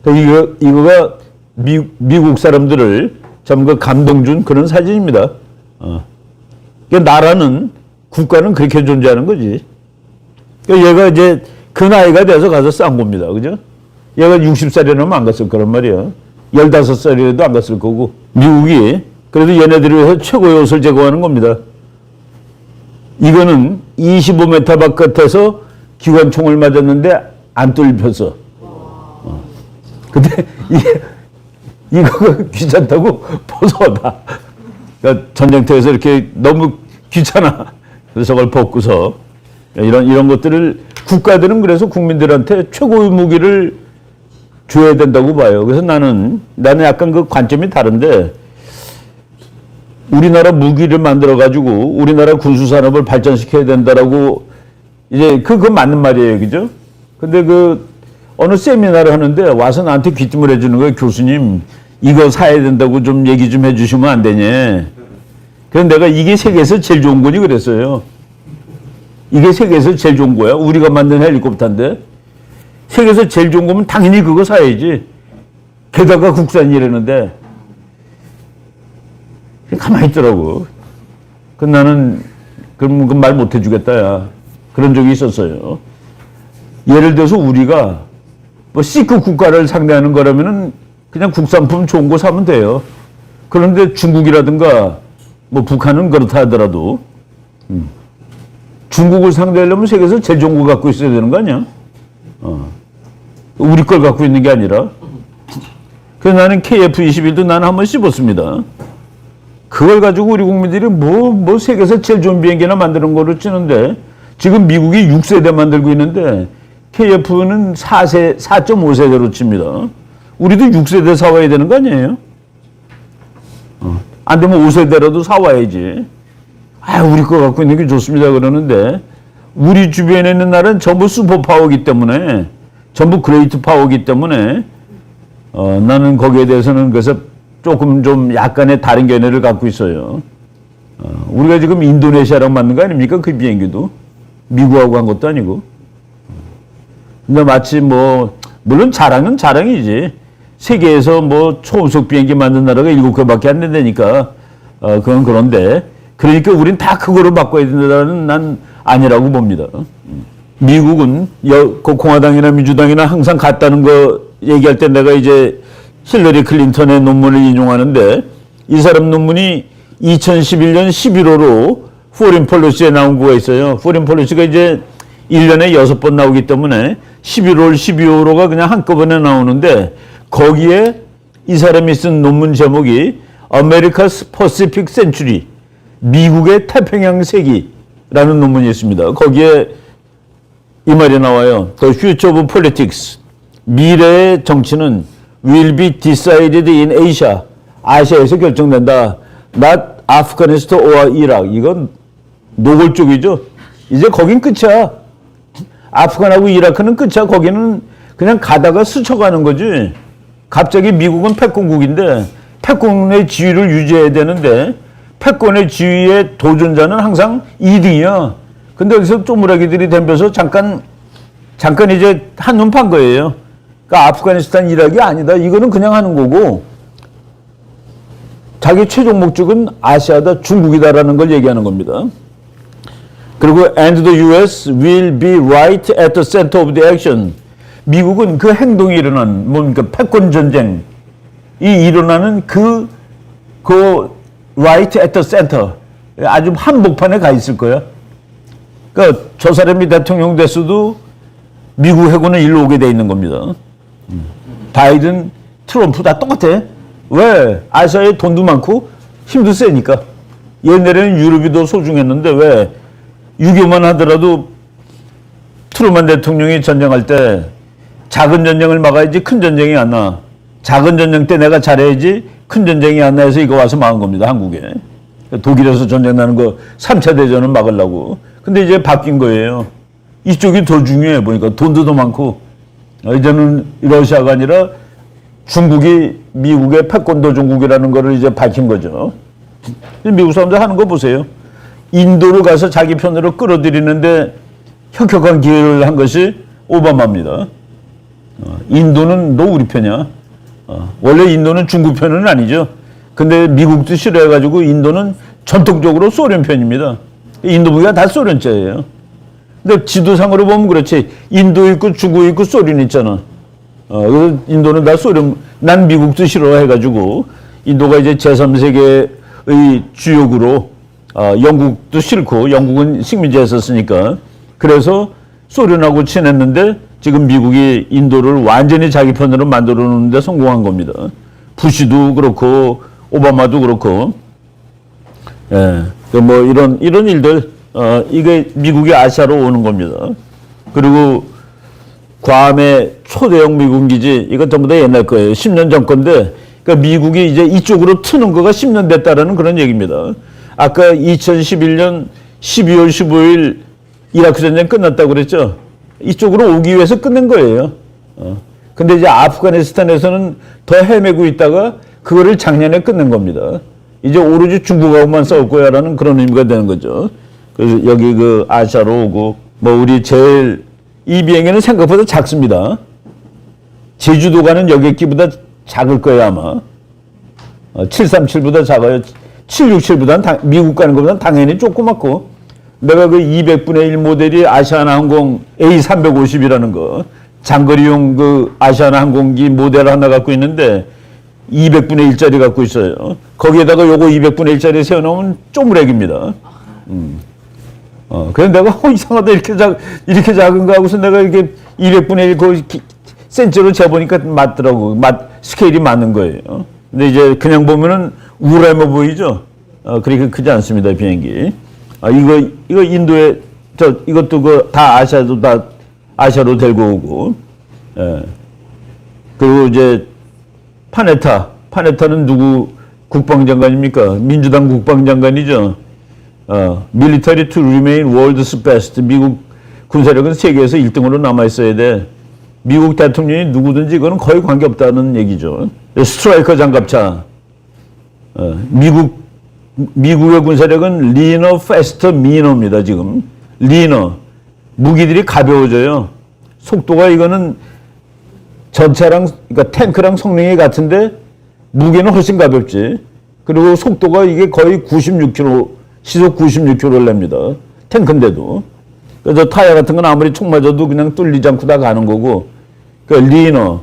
Speaker 1: 이거가 미국 사람들을 참 그 감동 준 그런 사진입니다. 그러니까 나라는, 국가는 그렇게 존재하는 거지. 그러니까 얘가 이제 그 나이가 돼서 가서 싼 겁니다. 그죠? 얘가 60살이라면 안 갔을 거란 말이야. 15살이라도 안 갔을 거고. 미국이 그래도 얘네들을 위해서 최고의 옷을 제공하는 겁니다. 이거는 25m 바깥에서 기관총을 맞았는데 안 뚫렸어. 근데 이거 귀찮다고 벗어다. 그러니까 전쟁터에서 이렇게 너무 귀찮아. 그래서 저걸 벗고서 이런 것들을 국가들은 그래서 국민들한테 최고의 무기를 줘야 된다고 봐요. 그래서 나는 약간 그 관점이 다른데, 우리나라 무기를 만들어 가지고 우리나라 군수 산업을 발전시켜야 된다라고 이제 그거 맞는 말이에요. 그죠? 근데 그 어느 세미나를 하는데 와서 나한테 귀띔을 해 주는 거예요. 교수님, 이거 사야 된다고 좀 얘기 좀 해 주시면 안 되냐. 그래서 내가 이게 세계에서 제일 좋은 거니 그랬어요. 이게 세계에서 제일 좋은 거야. 우리가 만든 헬리콥터인데. 세계에서 제일 좋은 거면 당연히 그거 사야지. 게다가 국산이라는데. 가만히 있더라고. 그 나는 그럼 그 말 못 해주겠다, 야. 그런 적이 있었어요. 예를 들어서 우리가 뭐 C급 국가를 상대하는 거라면은 그냥 국산품 좋은 거 사면 돼요. 그런데 중국이라든가 뭐 북한은 그렇다 하더라도 중국을 상대하려면 세계에서 제일 좋은 거 갖고 있어야 되는 거 아니야? 우리 걸 갖고 있는 게 아니라. 그래서 나는 KF-21도 나는 한번 씹었습니다. 그걸 가지고 우리 국민들이 뭐 세계에서 제일 좋은 비행기나 만드는 거로 치는데, 지금 미국이 6세대 만들고 있는데 KF는 4.5세대로 칩니다. 우리도 6세대 사와야 되는 거 아니에요? 안 되면 5세대라도 사와야지. 우리 거 갖고 있는 게 좋습니다 그러는데, 우리 주변에 있는 나라는 전부 슈퍼파워이기 때문에, 전부 그레이트 파워이기 때문에 나는 거기에 대해서는 그래서 조금 좀 약간의 다른 견해를 갖고 있어요. 우리가 지금 인도네시아랑 만든 거 아닙니까? 그 비행기도. 미국하고 한 것도 아니고. 근데 마치 물론 자랑은 자랑이지. 세계에서 초음속 비행기 만든 나라가 7개밖에 안 된다니까. 그건 그런데. 그러니까 우린 다 그거로 바꿔야 된다는 난 아니라고 봅니다. 미국은 공화당이나 민주당이나 항상 같다는 거 얘기할 때 내가 이제 힐러리 클린턴의 논문을 인용하는데, 이 사람 논문이 2011년 11호로 포린 폴리시에 나온 거가 있어요. 포린 폴리시가 이제 1년에 6번 나오기 때문에 11월, 12호로가 그냥 한꺼번에 나오는데, 거기에 이 사람이 쓴 논문 제목이 America's Pacific Century, 미국의 태평양 세기라는 논문이 있습니다. 거기에 이 말이 나와요. The future of politics, 미래의 정치는 will be decided in Asia, 아시아에서 결정된다. Not Afghanistan or Iraq. 이건 노골적이죠. 이제 거긴 끝이야. 아프간하고 이라크는 끝이야. 거기는 그냥 가다가 스쳐가는 거지. 갑자기 미국은 패권국인데 패권의 지위를 유지해야 되는데, 패권의 지위의 도전자는 항상 2등이야. 근데 여기서 쪼무라기들이 덤벼서 잠깐 이제 한눈 판 거예요. 그러니까 아프가니스탄 이라크이 아니다. 이거는 그냥 하는 거고, 자기 최종 목적은 아시아다, 중국이다라는 걸 얘기하는 겁니다. 그리고 and the US will be right at the center of the action. 미국은 그 행동이 일어나는, 뭡니까, 패권 전쟁이 일어나는 그 right at the center, 아주 한복판에 가 있을 거야. 그러니까 저 사람이 대통령 됐어도 미국 해군은 일로 오게 돼 있는 겁니다. 바이든, 트럼프 다 똑같아. 왜? 아시아에 돈도 많고 힘도 세니까. 옛날에는 유럽이 더 소중했는데 왜? 6.25만 하더라도 트루먼 대통령이 전쟁할 때 작은 전쟁을 막아야지 큰 전쟁이 안 나. 작은 전쟁 때 내가 잘해야지 큰 전쟁이 안 나서 이거 와서 막은 겁니다, 한국에. 독일에서 전쟁 나는 거 3차 대전을 막으려고. 근데 이제 바뀐 거예요. 이쪽이 더 중요해 보니까. 돈도 더 많고. 이제는 러시아가 아니라 중국이 미국의 패권도중국이라는 거를 이제 밝힌 거죠. 미국 사람들 하는 거 보세요. 인도로 가서 자기 편으로 끌어들이는데 혁혁한 기회를 한 것이 오바마입니다. 인도는 너 우리 편이야. 원래 인도는 중국 편은 아니죠. 근데 미국도 싫어해가지고 인도는 전통적으로 소련 편입니다. 인도 무기가 다 소련제예요. 근데 지도상으로 보면 그렇지. 인도 있고 중국 있고 소련 있잖아. 그래서 인도는 다 소련, 난 미국도 싫어해가지고 인도가 이제 제3세계의 주역으로 영국도 싫고 영국은 식민지였었으니까 그래서 소련하고 친했는데 지금 미국이 인도를 완전히 자기 편으로 만들어 놓는데 성공한 겁니다. 부시도 그렇고 오바마도 그렇고 예, 뭐 이런 일들 이게 미국이 아시아로 오는 겁니다. 그리고 괌의 초대형 미군 기지 이거 전부 다 옛날 거예요. 10년 전 건데 그러니까 미국이 이제 이쪽으로 트는 거가 10년 됐다라는 그런 얘기입니다. 아까 2011년 12월 15일 이라크 전쟁 끝났다고 그랬죠. 이쪽으로 오기 위해서 끝낸 거예요. 근데 이제 아프가니스탄에서는 더 헤매고 있다가 그거를 작년에 끝낸 겁니다. 이제 오로지 중국하고만 싸울 거야라는 그런 의미가 되는 거죠. 그래서 여기 그 아시아로 오고 뭐 우리 제일 이 비행기는 생각보다 작습니다. 제주도 가는 여객기보다 작을 거예요 아마. 737보다 작아요. 767보다는 미국 가는 것보다는 당연히 조그맣고 내가 그 200분의 1 모델이 아시아나항공 A350이라는 거 장거리용 그 아시아나항공기 모델 하나 갖고 있는데 200분의 1짜리 갖고 있어요. 거기에다가 요거 200분의 1짜리 세워놓으면 쪼무렉입니다. 그래서 내가 이상하다 이렇게 작은가 하고서 내가 이렇게 200분의 1 그 센치로 재보니까 맞더라고. 스케일이 맞는 거예요. 근데 이제 그냥 보면은 우람해 보이죠? 그렇게 크지 않습니다, 비행기. 이거 인도에, 이것도 다 아시아로 데리고 오고, 예. 그리고 이제 파네타는 누구 국방장관입니까? 민주당 국방장관이죠. Military to remain world's best. 미국 군사력은 세계에서 1등으로 남아있어야 돼. 미국 대통령이 누구든지 이거는 거의 관계없다는 얘기죠. 스트라이커 장갑차. 미국의 군사력은 leaner, faster, meaner입니다, 지금. leaner. 무기들이 가벼워져요. 속도가 이거는 전차랑, 그러니까 탱크랑 성능이 같은데 무게는 훨씬 가볍지. 그리고 속도가 이게 거의 96km, 시속 96km를 냅니다. 탱크인데도. 그래서 타이어 같은 건 아무리 총 맞아도 그냥 뚫리지 않고 다 가는 거고. 그러니까 leaner,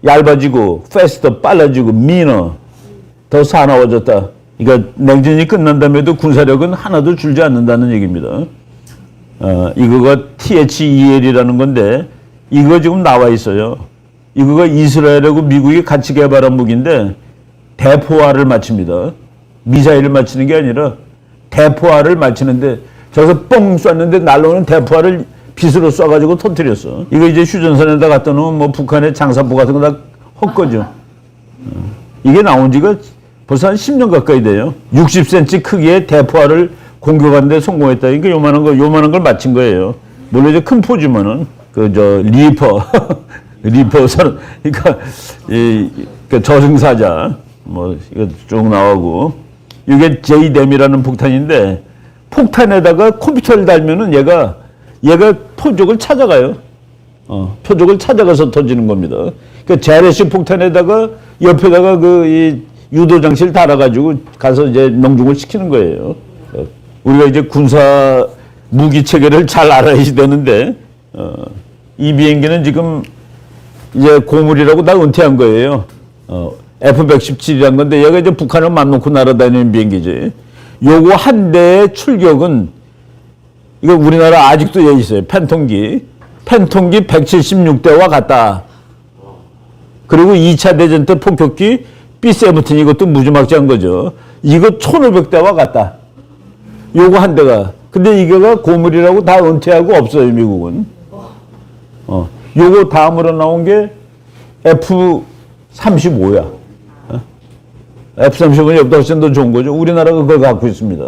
Speaker 1: 얇아지고, faster, 빨라지고, meaner, 더 사나워졌다. 그러니까 냉전이 끝난 다음에도 군사력은 하나도 줄지 않는다는 얘기입니다. 이거가 THEL이라는 건데 이거 지금 나와 있어요. 이거가 이스라엘하고 미국이 같이 개발한 무기인데 대포알을 맞춥니다. 미사일을 맞추는 게 아니라 대포알을 맞추는데 저기서 뻥 쐈는데 날라오는 대포알을 빗으로 쏴가지고 터뜨렸어. 이거 이제 휴전선에다 갖다 놓으면 뭐 북한의 장사포 같은 거 다 헛거죠. 이게 나온 지가 벌써 한 10년 가까이 돼요. 60cm 크기의 대포알을 공격하는데 성공했다. 그러니까 요만한 걸 맞힌 거예요. 물론 이제 큰 포지만은, 리퍼 선, 그러니까, 저승사자, 이거 쭉 나오고, 이게 JDAM이라는 폭탄인데, 폭탄에다가 컴퓨터를 달면은 얘가 표적을 찾아가요. 표적을 찾아가서 터지는 겁니다. 그러니까 재래식 폭탄에다가 옆에다가 유도 장치를 달아가지고 가서 이제 명중을 시키는 거예요. 우리가 이제 군사 무기 체계를 잘 알아야 되는데, 이 비행기는 지금 이제 고물이라고 다 은퇴한 거예요. F-117이란 건데 얘가 이제 북한을 맘 놓고 날아다니는 비행기지. 요거 한 대의 출격은 이거 우리나라 아직도 여기 있어요. 팬통기 176대와 같다. 그리고 2차 대전 때 폭격기 B-17 이것도 무지막지한 거죠. 이거 1,500대와 같다. 요거 한 대가. 근데 이거가 고물이라고 다 은퇴하고 없어요, 미국은. 요거 다음으로 나온 게 F-35야. F-35는 여보다 훨씬 더 좋은 거죠. 우리나라가 그걸 갖고 있습니다.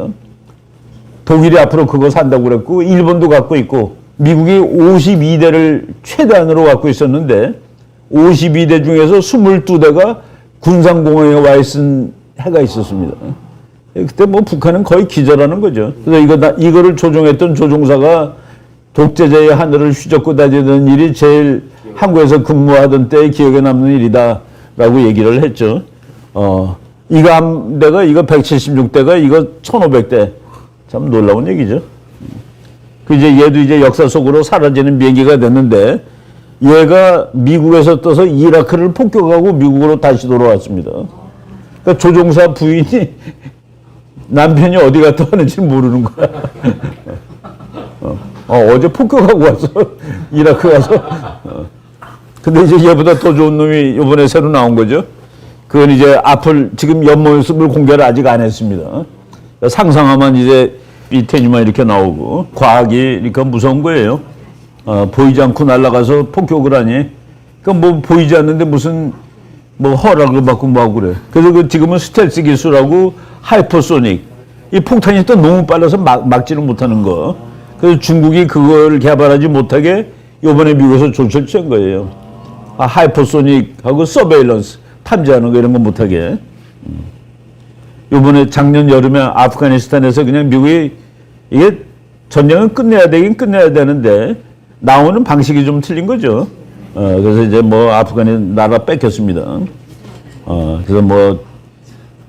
Speaker 1: 독일이 앞으로 그거 산다고 그랬고, 일본도 갖고 있고, 미국이 52대를 최대한으로 갖고 있었는데, 52대 중에서 22대가 군상공항에 와 있은 해가 있었습니다. 그때 뭐 북한은 거의 기절하는 거죠. 그래서 이거를 조종했던 조종사가 독재자의 하늘을 휘젓고 다니던 일이 제일 한국에서 근무하던 때의 기억에 남는 일이다라고 얘기를 했죠. 이거 함대가 이거 176대가 이거 1500대. 참 놀라운 얘기죠. 그 이제 얘도 이제 역사 속으로 사라지는 비행기가 됐는데 얘가 미국에서 떠서 이라크를 폭격하고 미국으로 다시 돌아왔습니다. 그러니까 조종사 부인이 남편이 어디 갔다 왔는지 모르는 거야. 어제 폭격하고 왔어. 이라크 가서. 근데 이제 얘보다 더 좋은 놈이 이번에 새로 나온 거죠. 그건 이제 앞을 지금 옆모습을 공개를 아직 안 했습니다. 상상하면 이제 비테니만 이렇게 나오고 과학이 이렇게 무서운 거예요. 보이지 않고 날아가서 폭격을 하니. 그러니까 뭐 보이지 않는데 무슨 뭐 허락을 받고 뭐 하고 그래. 그래서 그 지금은 스텔스 기술하고 하이퍼소닉. 이 폭탄이 또 너무 빨라서 막지는 못하는 거. 그래서 중국이 그걸 개발하지 못하게 이번에 미국에서 조치를 취한 거예요. 하이퍼소닉하고 서베일런스 탐지하는 거 이런 거 못하게. 이번에 작년 여름에 아프가니스탄에서 그냥 미국이 이게 전쟁은 끝내야 되긴 끝내야 되는데 나오는 방식이 좀 틀린 거죠. 그래서 이제 뭐 아프가니 나라 뺏겼습니다. 그래서 뭐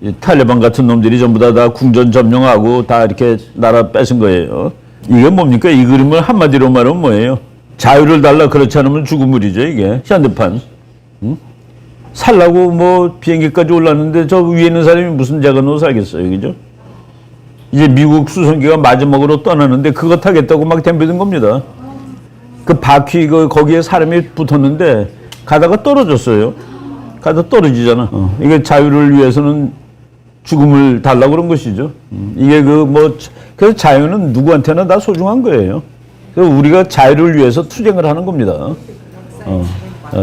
Speaker 1: 이 탈레반 같은 놈들이 전부 다 궁전 점령하고 다 이렇게 나라 뺏은 거예요. 이게 뭡니까? 이 그림을 한마디로 말하면 뭐예요? 자유를 달라 그렇지 않으면 죽음물이죠 이게. 현대판. 살라고 뭐 비행기까지 올랐는데 저 위에 있는 사람이 무슨 죄가 넣어 살겠어요. 그죠? 이제 미국 수송기가 마지막으로 떠나는데 그거 타겠다고 막 덤비는 겁니다. 그 바퀴 거기에 사람이 붙었는데 가다가 떨어졌어요. 가다 떨어지잖아. 이게 자유를 위해서는 죽음을 달라고 그런 것이죠. 이게 그래서 자유는 누구한테나 다 소중한 거예요. 그래서 우리가 자유를 위해서 투쟁을 하는 겁니다.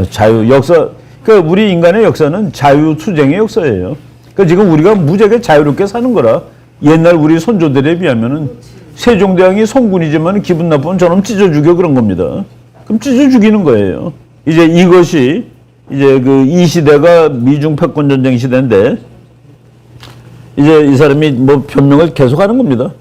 Speaker 1: 자유, 역사, 그러니까 우리 인간의 역사는 자유 투쟁의 역사예요. 그러니까 지금 우리가 무지하게 자유롭게 사는 거라 옛날 우리 선조들에 비하면은 세종대왕이 성군이지만 기분 나쁘면 저놈 찢어 죽여 그런 겁니다. 그럼 찢어 죽이는 거예요. 이제 이것이 이제 이 시대가 미중 패권 전쟁 시대인데 이제 이 사람이 뭐 변명을 계속하는 겁니다.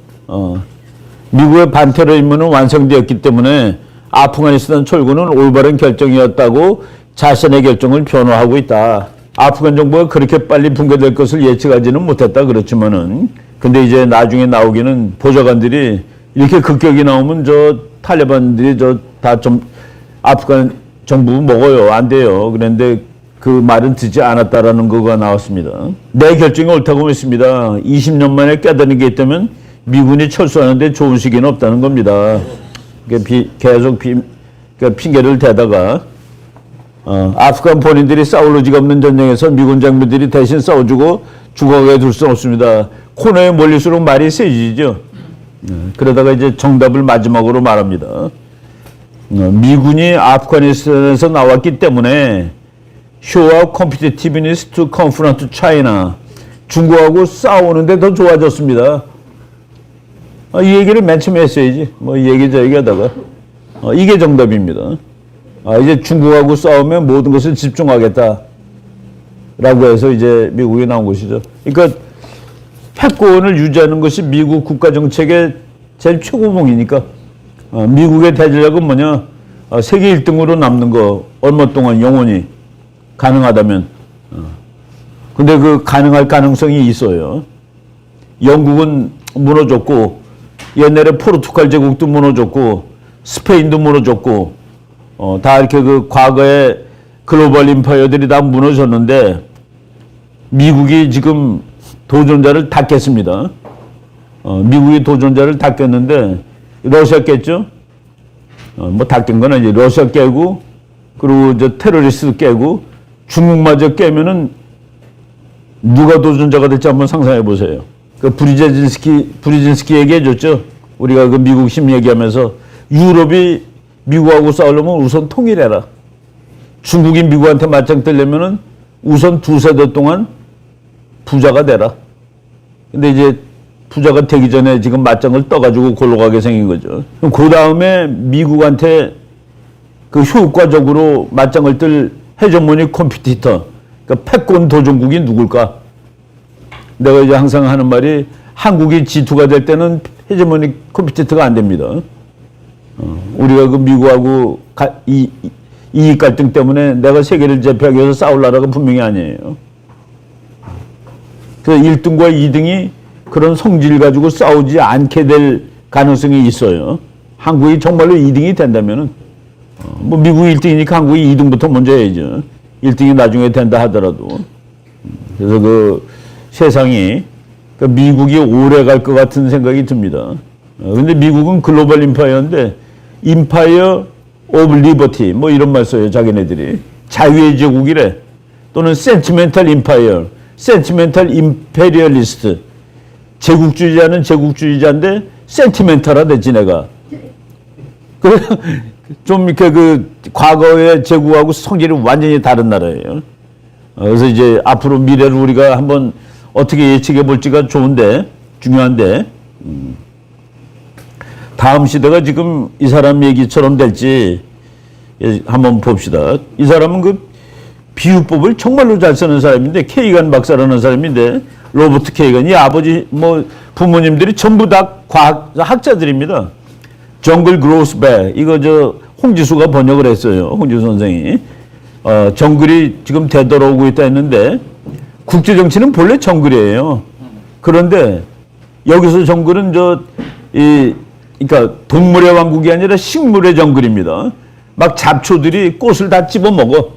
Speaker 1: 미국의 반테러 임무는 완성되었기 때문에 아프가니스탄 철군은 올바른 결정이었다고 자신의 결정을 변호하고 있다. 아프간 정부가 그렇게 빨리 붕괴될 것을 예측하지는 못했다. 그렇지만은 근데 이제 나중에 나오기는 보좌관들이 이렇게 급격히 나오면 저 탈레반들이 저 다 좀 아프간 정부 먹어요. 안 돼요. 그런데 그 말은 듣지 않았다라는 거가 나왔습니다. 내 결정이 옳다고 믿습니다. 20년 만에 깨달은 게 있다면 미군이 철수하는데 좋은 시기는 없다는 겁니다. 계속 핑계를 대다가 아프간 본인들이 싸울 의지가 없는 전쟁에서 미군 장병들이 대신 싸워주고 죽어가게 둘 수는 없습니다. 코너에 몰릴수록 말이 세지죠. 그러다가 이제 정답을 마지막으로 말합니다. 미군이 아프가니스탄에서 나왔기 때문에 show competitiveness to confront China. 중국하고 싸우는데 더 좋아졌습니다. 이 얘기를 맨 처음에 했어야지. 뭐 이 얘기 저 얘기하다가 이게 정답입니다. 이제 중국하고 싸우면 모든 것을 집중하겠다. 라고 해서 이제 미국이 나온 것이죠. 그러니까 패권을 유지하는 것이 미국 국가정책의 제일 최고봉이니까 미국의 대전략은 뭐냐? 세계 1등으로 남는 거 얼마 동안 영원히 가능하다면. 근데 그 가능할 가능성이 있어요. 영국은 무너졌고 옛날에 포르투갈 제국도 무너졌고 스페인도 무너졌고 다 이렇게 그 과거에 글로벌 임파이어들이 다 무너졌는데 미국이 지금 도전자를 다 깼습니다. 미국이 도전자를 다 깼는데 러시아 깼죠? 뭐 다 깬 건 아니지. 러시아 깨고 그리고 이제 테러리스트 깨고 중국마저 깨면은 누가 도전자가 될지 한번 상상해 보세요. 그 브리진스키 얘기해줬죠. 우리가 그 미국 심 얘기하면서 유럽이 미국하고 싸우려면 우선 통일해라. 중국이 미국한테 맞짱 뜨려면은 우선 두세 달 동안 부자가 되라. 근데 이제 부자가 되기 전에 지금 맞짱을 떠가지고 골로 가게 생긴 거죠. 그 다음에 미국한테 그 효과적으로 맞짱을 뜰 헤저모니 컴피티터, 그러니까 패권 도전국이 누굴까? 내가 이제 항상 하는 말이 한국이 G2가 될 때는 헤저모니 컴피티터가 안 됩니다. 우리가 그 미국하고 이익 갈등 때문에 내가 세계를 제패하기 위해서 싸울 나라가 분명히 아니에요. 그래서 1등과 2등이 그런 성질 가지고 싸우지 않게 될 가능성이 있어요. 한국이 정말로 2등이 된다면은, 뭐 미국이 1등이니까 한국이 2등부터 먼저 해야죠. 1등이 나중에 된다 하더라도. 그래서 그 세상이, 그 미국이 오래 갈 것 같은 생각이 듭니다. 근데 미국은 글로벌 임파이어인데, 임파이어 오브 리버티, 뭐 이런 말 써요, 자기네들이. 자유의 제국이래. 또는 센티멘탈 임파이어, 센티멘탈 임페리얼리스트. 제국주의자는 제국주의자인데, 센티멘탈하 됐지, 내가. 그래서 좀 이렇게 그 과거의 제국하고 성질이 완전히 다른 나라예요. 그래서 이제 앞으로 미래를 우리가 한번 어떻게 예측해 볼지가 좋은데, 중요한데, 다음 시대가 지금 이 사람 얘기처럼 될지 한번 봅시다. 이 사람은 그 비유법을 정말로 잘 쓰는 사람인데, 케이간 박사라는 사람인데, 로버트 케이간이 아버지, 뭐, 부모님들이 전부 다 학자들입니다. 정글 그로스 백, 이거 홍지수가 번역을 했어요. 홍지수 선생이. 정글이 지금 되돌아오고 있다 했는데, 국제정치는 본래 정글이에요. 그런데, 여기서 정글은 그러니까 동물의 왕국이 아니라 식물의 정글입니다. 막 잡초들이 꽃을 다 집어 먹어.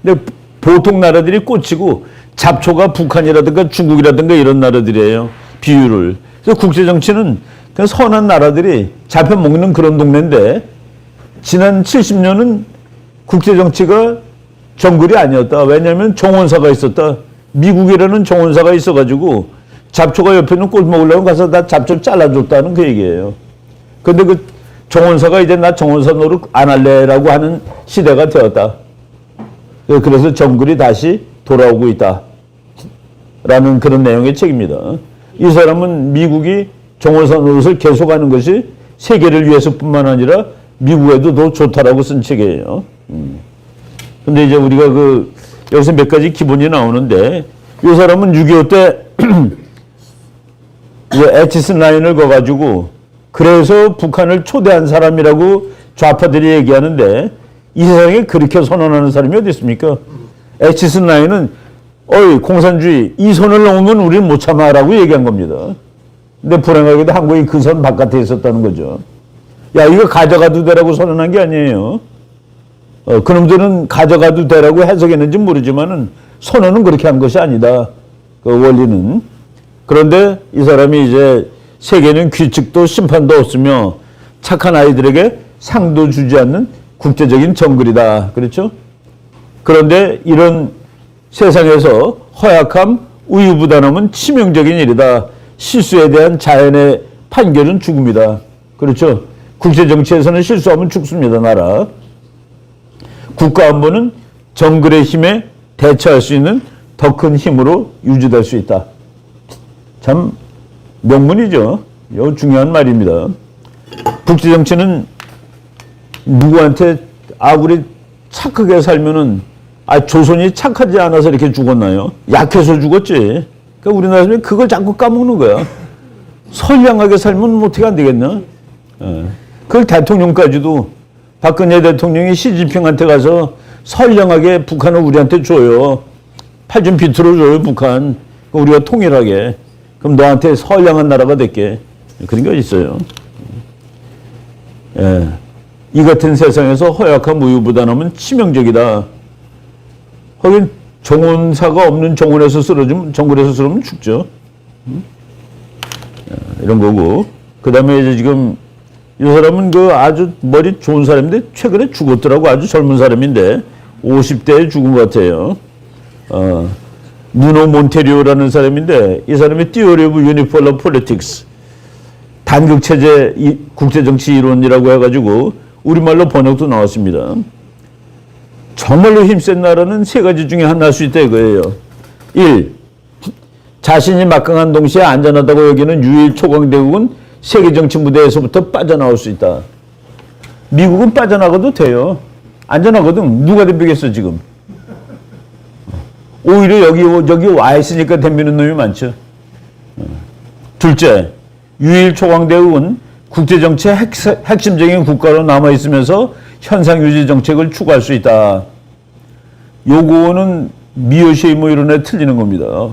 Speaker 1: 근데 보통 나라들이 꽃이고 잡초가 북한이라든가 중국이라든가 이런 나라들이에요. 비율을. 그래서 국제정치는 그냥 선한 나라들이 잡혀먹는 그런 동네인데, 지난 70년은 국제정치가 정글이 아니었다. 왜냐하면 정원사가 있었다. 미국이라는 정원사가 있어가지고 잡초가 옆에 있는 꽃 먹으려고 가서 다 잡초 잘라줬다는 그 얘기예요. 근데 그 정원사가 이제 나 정원사 노릇 안 할래라고 하는 시대가 되었다. 그래서 정글이 다시 돌아오고 있다. 라는 그런 내용의 책입니다. 이 사람은 미국이 정원사 노릇을 계속하는 것이 세계를 위해서뿐만 아니라 미국에도 더 좋다라고 쓴 책이에요. 근데 이제 우리가 여기서 몇 가지 기본이 나오는데, 이 사람은 6.25 때 에치슨 라인을 거가지고 그래서 북한을 초대한 사람이라고 좌파들이 얘기하는데, 이 세상에 그렇게 선언하는 사람이 어디 있습니까? 에치슨 라인은 어이 공산주의 이 선을 넘으면 우리는 못 참아라고 얘기한 겁니다. 근데 불행하게도 한국이 그 선 바깥에 있었다는 거죠. 야, 이거 가져가도 되라고 선언한 게 아니에요. 그놈들은 가져가도 되라고 해석했는지 모르지만은 선언은 그렇게 한 것이 아니다. 그 원리는. 그런데 이 사람이 이제 세계는 규칙도 심판도 없으며 착한 아이들에게 상도 주지 않는 국제적인 정글이다. 그렇죠? 그런데 이런 세상에서 허약함, 우유부단함은 치명적인 일이다. 실수에 대한 자연의 판결은 죽음이다. 그렇죠? 국제정치에서는 실수하면 죽습니다, 나라. 국가안보는 정글의 힘에 대처할 수 있는 더 큰 힘으로 유지될 수 있다. 참 명문이죠. 이거 중요한 말입니다. 국제정치는 누구한테 우리 착하게 살면은 조선이 착하지 않아서 이렇게 죽었나요? 약해서 죽었지. 그러니까 우리나라 사람이 그걸 자꾸 까먹는 거야. 선량하게 살면 어떻게 안 되겠나? 그걸 대통령까지도 박근혜 대통령이 시진핑한테 가서 선량하게 북한을 우리한테 줘요. 팔 좀 비틀어 줘요, 북한. 우리가 통일하게. 그럼 너한테 선량한 나라가 될게. 그런 게 있어요. 이 같은 세상에서 허약한 우유부단함은 치명적이다. 거긴 정원사가 없는 정원에서 쓰러지면 죽죠. 이런 거고. 그 다음에 이제 지금 이 사람은 아주 머리 좋은 사람인데 최근에 죽었더라고. 아주 젊은 사람인데 50대에 죽은 것 같아요. 누노 몬테리오라는 사람인데 이 사람이 Theory of Unipolar Politics, 단극체제 국제정치 이론이라고 해가지고 우리말로 번역도 나왔습니다. 정말로 힘센 나라는 세 가지 중에 하나 할 수 있다 이거예요. 1. 자신이 막강한 동시에 안전하다고 여기는 유일 초강대국은 세계 정치 무대에서부터 빠져나올 수 있다. 미국은 빠져나가도 돼요. 안전하거든. 누가 덤비겠어 지금. 오히려 여기 와 있으니까 덤비는 놈이 많죠. 둘째, 유일 초강대국은 국제정치의 핵심적인 국가로 남아있으면서 현상유지 정책을 추구할 수 있다. 요거는 미요시에 뭐 이런 애 틀리는 겁니다.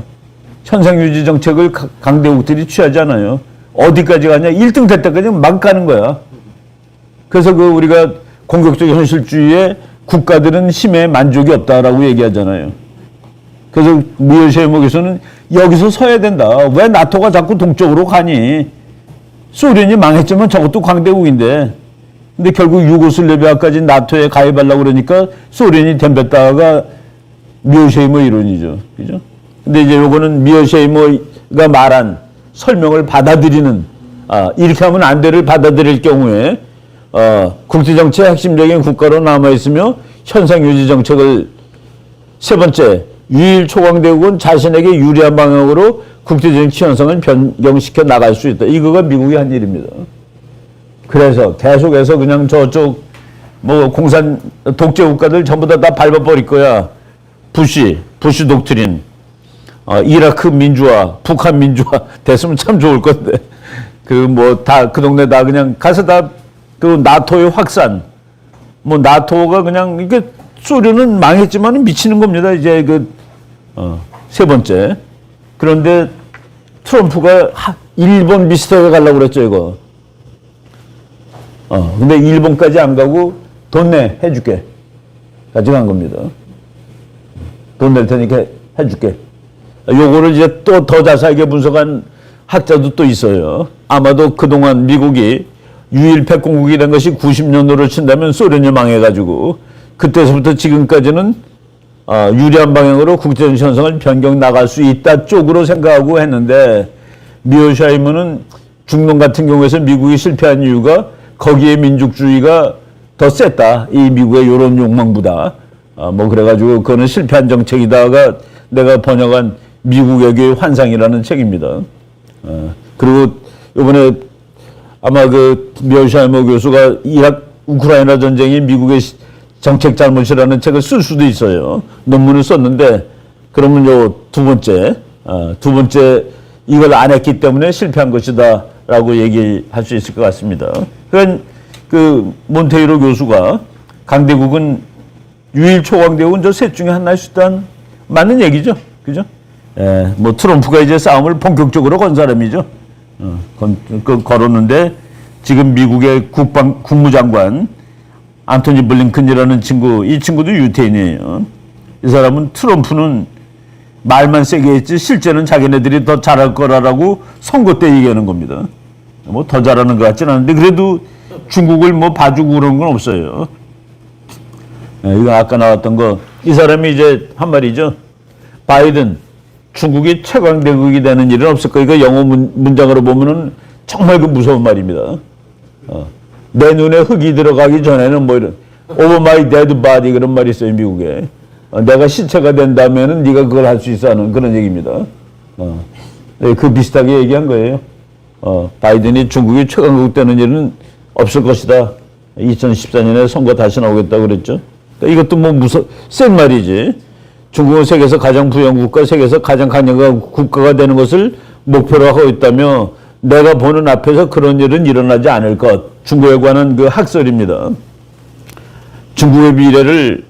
Speaker 1: 현상유지 정책을 강대국들이 취하지 않아요. 어디까지 가냐? 1등 될 때까지 막 가는 거야. 그래서 그 우리가 공격적 현실주의에 국가들은 힘에 만족이 없다라고 얘기하잖아요. 그래서 미어쉐이목에서는 여기서 서야 된다. 왜 나토가 자꾸 동쪽으로 가니? 소련이 망했지만 저것도 강대국인데. 근데 결국 유고슬라비아까지 나토에 가입하려고 그러니까 소련이 덤볐다가 미어쉐이모 이론이죠. 그죠? 근데 이제 요거는 미어쉐이모가 말한 설명을 받아들이는, 이렇게 하면 안 돼를 받아들일 경우에, 국제정치의 핵심적인 국가로 남아있으며 현상유지 정책을 세 번째, 유일 초강대국은 자신에게 유리한 방향으로 국제정치 현상을 변경시켜 나갈 수 있다. 이거가 미국이 한 일입니다. 그래서 계속해서 그냥 저쪽 뭐 공산 독재 국가들 전부 다 밟아버릴 거야. 부시 독트린, 이라크 민주화, 북한 민주화 됐으면 참 좋을 건데 그 뭐 다 그 동네 다 그냥 가서 다 그 나토의 확산, 뭐 나토가 그냥 이게 소련은 망했지만 미치는 겁니다. 이제 세 번째. 그런데 트럼프가 일본 비슷하게 가려고 그랬죠, 이거. 근데 일본까지 안 가고 돈 내, 해줄게. 가져간 겁니다. 돈 낼 테니까 해줄게. 요거를 이제 또 더 자세하게 분석한 학자도 또 있어요. 아마도 그동안 미국이 유일 패권국이 된 것이 90년도로 친다면 소련이 망해가지고 그때서부터 지금까지는 유리한 방향으로 국제정치 현상을 변경 나갈 수 있다 쪽으로 생각하고 했는데 미어샤이머는 중동 같은 경우에서 미국이 실패한 이유가 거기에 민족주의가 더 셌다. 이 미국의 이런 욕망보다. 뭐 그래가지고 그거는 실패한 정책이다가 내가 번역한 미국의 환상이라는 책입니다. 그리고 이번에 아마 그 미어샤이머 교수가 우크라이나 전쟁이 미국의 정책 잘못이라는 책을 쓸 수도 있어요. 논문을 썼는데 그러면 요 두 번째 이걸 안 했기 때문에 실패한 것이다라고 얘기할 수 있을 것 같습니다. 그러니까 그 몬테이로 교수가 강대국은 유일 초강대국은 저 셋 중에 하나일 수 있다는 맞는 얘기죠, 그죠? 뭐 트럼프가 이제 싸움을 본격적으로 건 사람이죠. 걸었는데 지금 미국의 국무장관 안토니 블링컨이라는 친구, 이 친구도 유태인이에요. 이 사람은 트럼프는 말만 세게 했지 실제는 자기네들이 더 잘할 거라고 선거 때 얘기하는 겁니다. 뭐 더 잘하는 것 같지는 않은데 그래도 중국을 뭐 봐주고 그런 건 없어요. 이거 아까 나왔던 거, 이 사람이 이제 한 말이죠. 바이든, 중국이 최강대국이 되는 일은 없을 거. 이거 영어 문장으로 보면은 정말 그 무서운 말입니다. 내 눈에 흙이 들어가기 전에는 뭐 이런 over my dead body 그런 말이 있어요, 미국에. 내가 시체가 된다면은 네가 그걸 할 수 있어 하는 그런 얘기입니다. 그 비슷하게 얘기한 거예요. 바이든이 중국이 최강국 되는 일은 없을 것이다. 2014년에 선거 다시 나오겠다고 그랬죠. 그러니까 이것도 뭐 센 말이지. 중국은 세계에서 가장 부유한 국가, 세계에서 가장 강력한 국가가 되는 것을 목표로 하고 있다며 내가 보는 앞에서 그런 일은 일어나지 않을 것. 중국에 관한 그 학설입니다. 중국의 미래를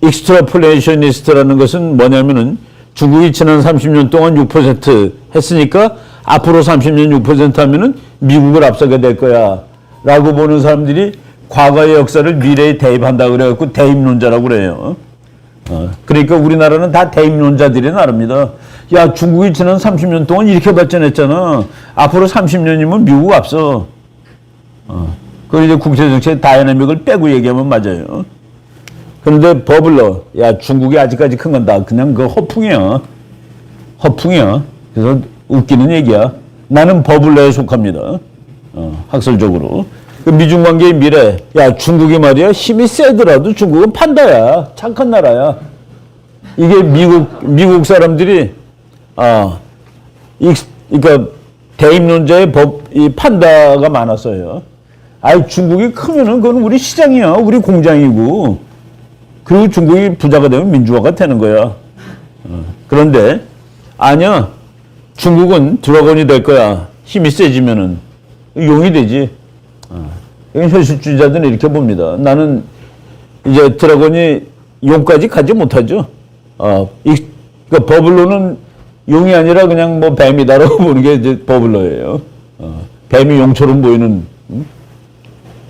Speaker 1: 익스트라플레이셔니스트라는 것은 뭐냐면은 중국이 지난 30년 동안 6% 했으니까 앞으로 30년 6% 하면은 미국을 앞서게 될 거야. 라고 보는 사람들이 과거의 역사를 미래에 대입한다 그래갖고 대입론자라고 그래요. 그러니까 우리나라는 다 대입론자들의 나라입니다. 야, 중국이 지난 30년 동안 이렇게 발전했잖아. 앞으로 30년이면 미국 앞서. 그걸 이제 국제정치의 다이내믹을 빼고 얘기하면 맞아요. 그런데 버블러, 야, 중국이 아직까지 큰 건 다 그냥 그 허풍이야. 허풍이야. 그래서 웃기는 얘기야. 나는 버블러에 속합니다. 학설적으로. 그 미중 관계의 미래, 야, 중국이 말이야, 힘이 세더라도 중국은 판다야. 착한 나라야. 이게 미국 사람들이, 그러니까 대입론자의 이 판다가 많았어요. 아이, 중국이 크면은 그건 우리 시장이야. 우리 공장이고. 그리고 중국이 부자가 되면 민주화가 되는 거야. 그런데, 아니야. 중국은 드래곤이 될 거야. 힘이 세지면은. 용이 되지. 이건 현실주의자들은 이렇게 봅니다. 나는 이제 드래곤이 용까지 가지 못하죠. 그러니까 버블로는 용이 아니라 그냥 뭐 뱀이다라고 보는 게 이제 버블러예요. 뱀이 용처럼 보이는,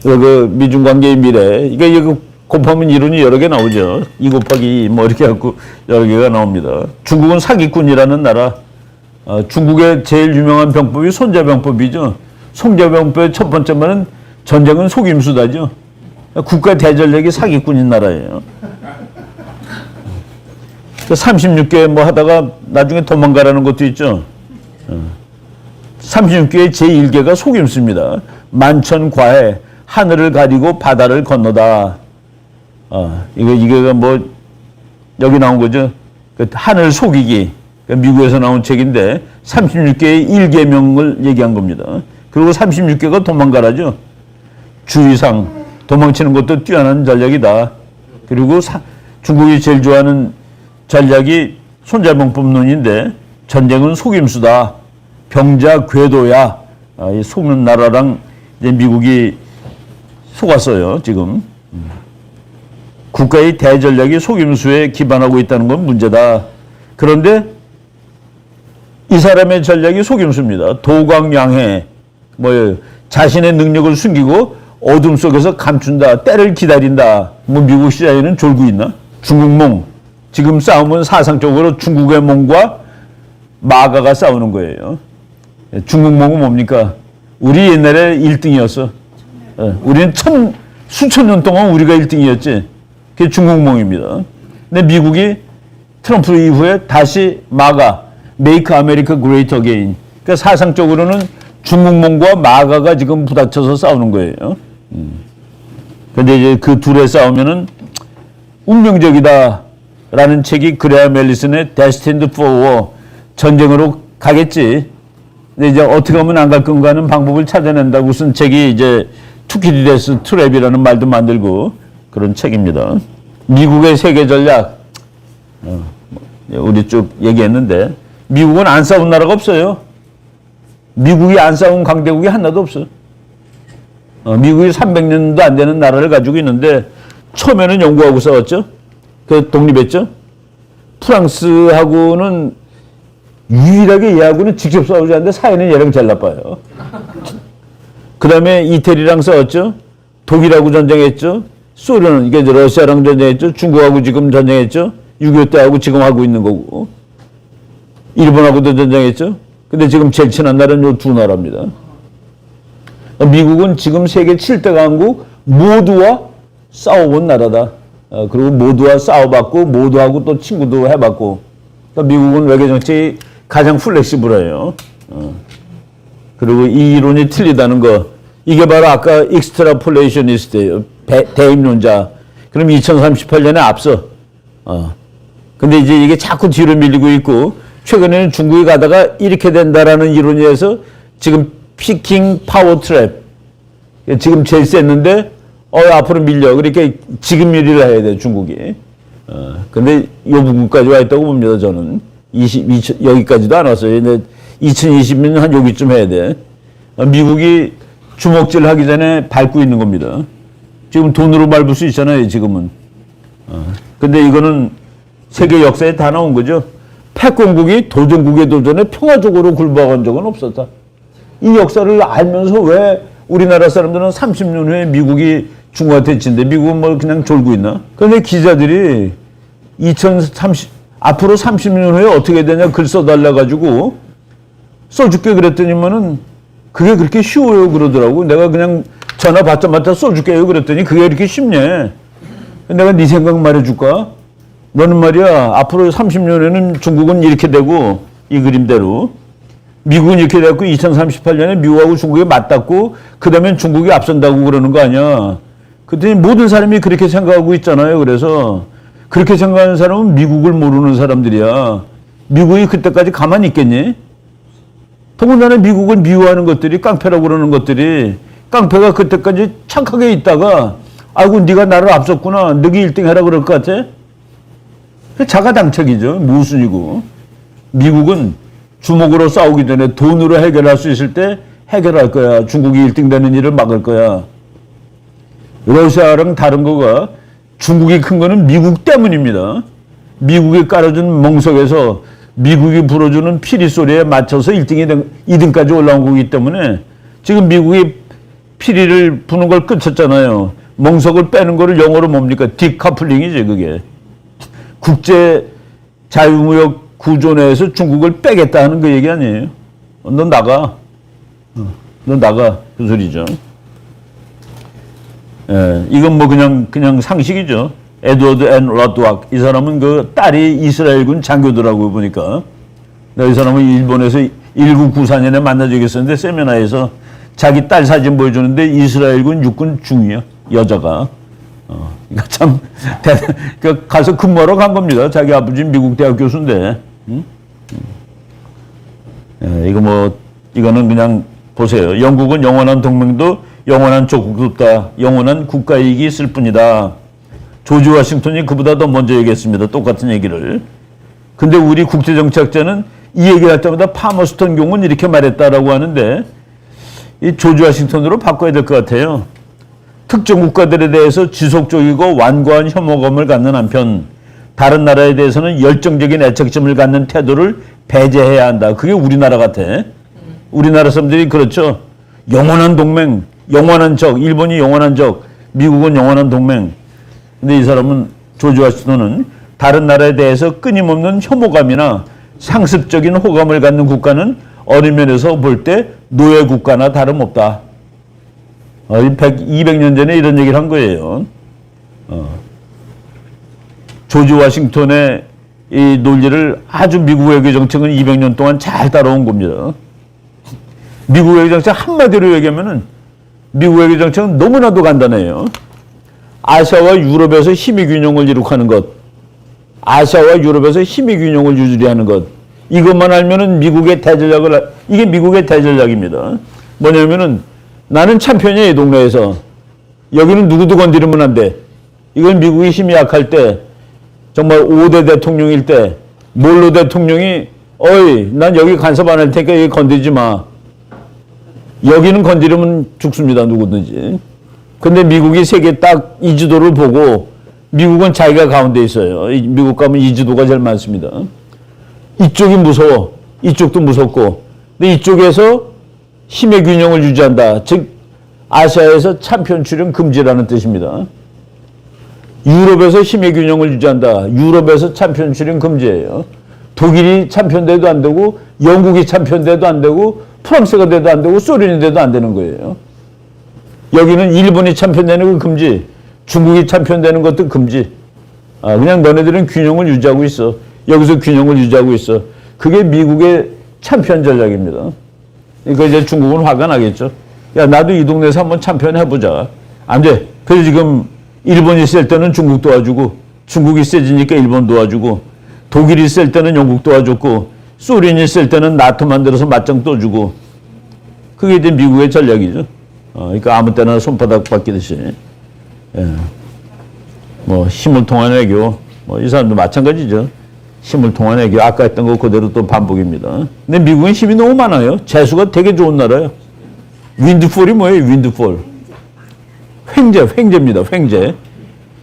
Speaker 1: 그 미중 관계의 미래. 이거 곱하면 이론이 여러 개 나오죠. 2 곱하기 2 뭐 이렇게 갖고 여러 개가 나옵니다. 중국은 사기꾼이라는 나라. 중국의 제일 유명한 병법이 손자병법이죠. 손자병법의 첫 번째만은 전쟁은 속임수다죠. 국가 대전력이 사기꾼인 나라예요. 36개 뭐 하다가 나중에 도망가라는 것도 있죠. 36개의 제1개가 속임수입니다. 만천과해 하늘을 가리고 바다를 건너다. 이게 뭐 여기 나온 거죠. 그 하늘 속이기. 미국에서 나온 책인데 36개의 1계명을 얘기한 겁니다. 그리고 36개가 도망가라죠. 주의상 도망치는 것도 뛰어난 전략이다. 그리고 중국이 제일 좋아하는 전략이 손자병법론인데 전쟁은 속임수다. 병자 궤도야. 이 속는 나라랑 이제 미국이 속았어요. 지금 국가의 대전략이 속임수에 기반하고 있다는 건 문제다. 그런데 이 사람의 전략이 속임수입니다. 도광양해, 뭐 자신의 능력을 숨기고 어둠 속에서 감춘다. 때를 기다린다. 뭐 미국 시야에는 졸고 있나? 중국몽. 지금 싸움은 사상적으로 중국의 몽과 마가가 싸우는 거예요. 중국몽은 뭡니까? 우리 옛날에 1등이었어. 우리는 수천 년 동안 우리가 1등이었지. 그게 중국몽입니다. 근데 미국이 트럼프 이후에 다시 마가, Make America Great Again. 그러니까 사상적으로는 중국몽과 마가가 지금 부닥쳐서 싸우는 거예요. 근데 이제 그 둘의 싸우면은 운명적이다. 라는 책이 그레엄 앨리슨의 Destined for War. 전쟁으로 가겠지. 근데 이제 어떻게 하면 안 갈 건가 하는 방법을 찾아낸다고 쓴 책이 이제 투키디데스 트랩이라는 말도 만들고 그런 책입니다. 미국의 세계 전략. 우리 쭉 얘기했는데 미국은 안 싸운 나라가 없어요. 미국이 안 싸운 강대국이 하나도 없어. 미국이 300년도 안 되는 나라를 가지고 있는데 처음에는 영국하고 싸웠죠. 그 독립했죠. 프랑스하고는 유일하게 얘하고는 직접 싸우지 않는데 사이는 얘랑 제일 나빠요. 그 다음에 이태리랑 싸웠죠. 독일하고 전쟁했죠. 소련은 이게 러시아랑 전쟁했죠. 중국하고 지금 전쟁했죠. 6.25 때하고 지금 하고 있는 거고. 일본하고도 전쟁했죠. 근데 지금 제일 친한 나라는 이 두 나라입니다. 미국은 지금 세계 7대 강국 모두와 싸워본 나라다. 그리고 모두와 싸워봤고 모두하고 또 친구도 해봤고. 미국은 외교정책이 가장 플렉시블해요. 그리고 이 이론이 틀리다는 거. 이게 바로 아까 익스트라폴레이셔니스트예요. 대입론자. 그럼 2038년에 앞서. 근데 이제 이게 자꾸 뒤로 밀리고 있고 최근에는 중국이 가다가 이렇게 된다라는 이론에 의해서 지금 피킹 파워 트랩. 지금 제일 셌는데 앞으로 밀려. 그러니까 지금 일을 해야 돼, 중국이. 근데 요 부분까지 와 있다고 봅니다, 저는. 여기까지도 안 왔어요. 근데 2020년 한 여기쯤 해야 돼. 미국이 주먹질 하기 전에 밟고 있는 겁니다. 지금 돈으로 밟을 수 있잖아요, 지금은. 근데 이거는 세계 역사에 다 나온 거죠. 패권국이 도전국의 도전에 평화적으로 굴복한 적은 없었다. 이 역사를 알면서 왜 우리나라 사람들은 30년 후에 미국이 중국한테 진대. 미국은 뭐 그냥 졸고 있나? 그런데 기자들이 앞으로 30년 후에 어떻게 되냐 글 써달라가지고 써줄게 그랬더니만은 그게 그렇게 쉬워요 그러더라고. 내가 그냥 전화 받자마자 써줄게요 그랬더니 그게 이렇게 쉽냐. 내가 네 생각 말해줄까? 너는 말이야 앞으로 30년에는 중국은 이렇게 되고 이 그림대로 미국은 이렇게 돼갖고 2038년에 미국하고 중국이 맞닿고 그 다음엔 중국이 앞선다고 그러는 거 아니야. 그랬더니 모든 사람이 그렇게 생각하고 있잖아요. 그래서 그렇게 생각하는 사람은 미국을 모르는 사람들이야. 미국이 그때까지 가만히 있겠니? 더군다나 미국을 미워하는 것들이 깡패라고 그러는 것들이 깡패가 그때까지 착하게 있다가 아이고 네가 나를 앞섰구나. 너기 1등 해라 그럴 것 같아? 자가당착이죠. 모순이고. 미국은 주먹으로 싸우기 전에 돈으로 해결할 수 있을 때 해결할 거야. 중국이 1등 되는 일을 막을 거야. 러시아랑 다른 거가 중국이 큰 거는 미국 때문입니다. 미국이 깔아준 멍석에서 미국이 불어주는 피리 소리에 맞춰서 2등까지 올라온 거기 때문에 지금 미국이 피리를 부는 걸 끝쳤잖아요. 멍석을 빼는 거를 영어로 뭡니까? 디커플링이지 그게. 국제 자유무역 구조 내에서 중국을 빼겠다 하는 그 얘기 아니에요. 너 나가. 너 나가. 그 소리죠. 예, 이건 뭐 그냥 상식이죠. 에드워드 앤 러드왁. 이 사람은 그 딸이 이스라엘군 장교더라고요, 보니까. 이 사람은 일본에서 1994년에 만나 적이 있었는데, 세미나에서 자기 딸 사진 보여주는데 이스라엘군 육군 중위야, 여자가. 그러니까 참, 가서 근무하러 간 겁니다. 자기 아버지 미국 대학 교수인데. 예, 이거는 그냥 보세요. 영국은 영원한 동맹도 영원한 조국도 없다. 영원한 국가이익이 있을 뿐이다. 조지 워싱턴이 그보다 더 먼저 얘기했습니다. 똑같은 얘기를. 근데 우리 국제정치학자는 이 얘기를 할 때마다 파머스턴 경우는 이렇게 말했다라고 하는데 이 조지 워싱턴으로 바꿔야 될 것 같아요. 특정 국가들에 대해서 지속적이고 완고한 혐오감을 갖는 한편 다른 나라에 대해서는 열정적인 애착심을 갖는 태도를 배제해야 한다. 그게 우리나라 같아. 우리나라 사람들이 그렇죠. 영원한 동맹, 영원한 적, 일본이 영원한 적, 미국은 영원한 동맹. 근데 이 사람은 조지 워싱턴은 다른 나라에 대해서 끊임없는 혐오감이나 상습적인 호감을 갖는 국가는 어느 면에서 볼 때 노예 국가나 다름없다. 200년 전에 이런 얘기를 한 거예요. 조지 워싱턴의 이 논리를 아주 미국 외교 정책은 200년 동안 잘 따라온 겁니다. 미국 외교 정책 한마디로 얘기하면은 미국 외교 정책은 너무나도 간단해요. 아시아와 유럽에서 힘의 균형을 이룩하는 것, 아시아와 유럽에서 힘의 균형을 유지하는 것, 이것만 알면은 미국의 대전략을, 이게 미국의 대전략입니다. 뭐냐면은 나는 챔피언이야, 이 동네에서. 여기는 누구도 건드리면 안 돼. 이건 미국이 힘이 약할 때, 정말 5대 대통령일 때, 몰로 대통령이, 어이, 난 여기 간섭 안 할 테니까 여기 건드리지 마. 여기는 건드리면 죽습니다, 누구든지. 근데 미국이 세계 딱 이 지도를 보고, 미국은 자기가 가운데 있어요. 미국 가면 이 지도가 제일 많습니다. 이쪽이 무서워. 이쪽도 무섭고. 근데 이쪽에서 힘의 균형을 유지한다. 즉, 아시아에서 참편 출연 금지라는 뜻입니다. 유럽에서 힘의 균형을 유지한다. 유럽에서 참편 출연 금지예요. 독일이 참편돼도 안 되고, 영국이 참편돼도 안 되고, 프랑스가 돼도 안 되고, 소련이 돼도 안 되는 거예요. 여기는 일본이 참편되는 건 금지, 중국이 참편되는 것도 금지. 그냥 너네들은 균형을 유지하고 있어. 여기서 균형을 유지하고 있어. 그게 미국의 참편 전략입니다. 그러니까 이제 중국은 화가 나겠죠. 야, 나도 이 동네에서 한번 참편해보자. 안 돼. 그래서 지금 일본이 쓸 때는 중국 도와주고, 중국이 세지니까 일본 도와주고, 독일이 쓸 때는 영국 도와줬고, 소련이 쓸 때는 나토 만들어서 맞짱 떠주고. 그게 이제 미국의 전략이죠. 그러니까 아무 때나 손바닥 바뀌듯이. 예. 뭐 힘을 통한 외교, 뭐 이 사람도 마찬가지죠. 힘을 통한 외교, 아까 했던 거 그대로 또 반복입니다. 근데 미국은 힘이 너무 많아요. 재수가 되게 좋은 나라예요. 윈드폴이 뭐예요? 윈드폴. 횡재입니다. 횡재.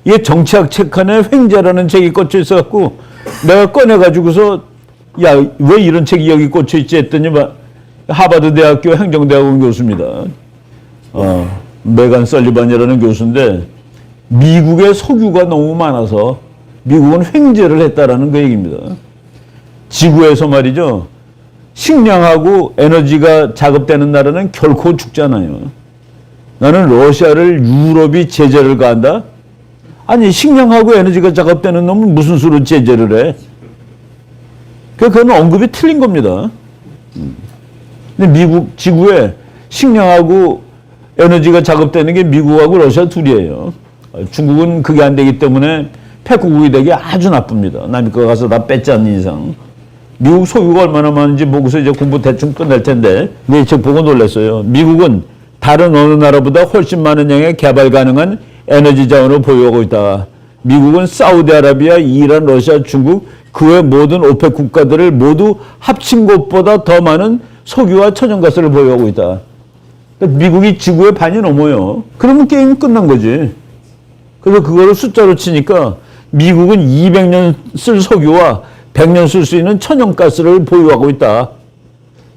Speaker 1: 이게 정치학 책 안에 횡재라는 책이 꽂혀 있어갖고 내가 꺼내가지고서 야, 왜 이런 책이 여기 꽂혀 있지 했더니 하버드 대학교 행정대학원 교수입니다. 메간 설리반이라는 교수인데 미국의 석유가 너무 많아서 미국은 횡재를 했다라는 그 얘기입니다. 지구에서 말이죠. 식량하고 에너지가 작업되는 나라는 결코 죽잖아요. 나는 러시아를 유럽이 제재를 가한다? 아니 식량하고 에너지가 작업되는 놈은 무슨 수로 제재를 해? 그건 언급이 틀린 겁니다. 근데 미국 지구에 식량하고 에너지가 작업되는 게 미국하고 러시아 둘이에요. 중국은 그게 안 되기 때문에 패국이 되기 아주 나쁩니다. 남의 거 가서 다 뺏지 않는 이상. 미국 소유가 얼마나 많은지 보고서 이제 공부 대충 끝낼 텐데, 네, 책 보고 놀랐어요. 미국은 다른 어느 나라보다 훨씬 많은 양의 개발 가능한 에너지 자원을 보유하고 있다. 미국은 사우디아라비아, 이란, 러시아, 중국, 그 외 모든 오펙 국가들을 모두 합친 것보다 더 많은 석유와 천연가스를 보유하고 있다. 그러니까 미국이 지구의 반이 넘어요. 그러면 게임 끝난 거지. 그래서 그거를 숫자로 치니까 미국은 200년 쓸 석유와 100년 쓸 수 있는 천연가스를 보유하고 있다.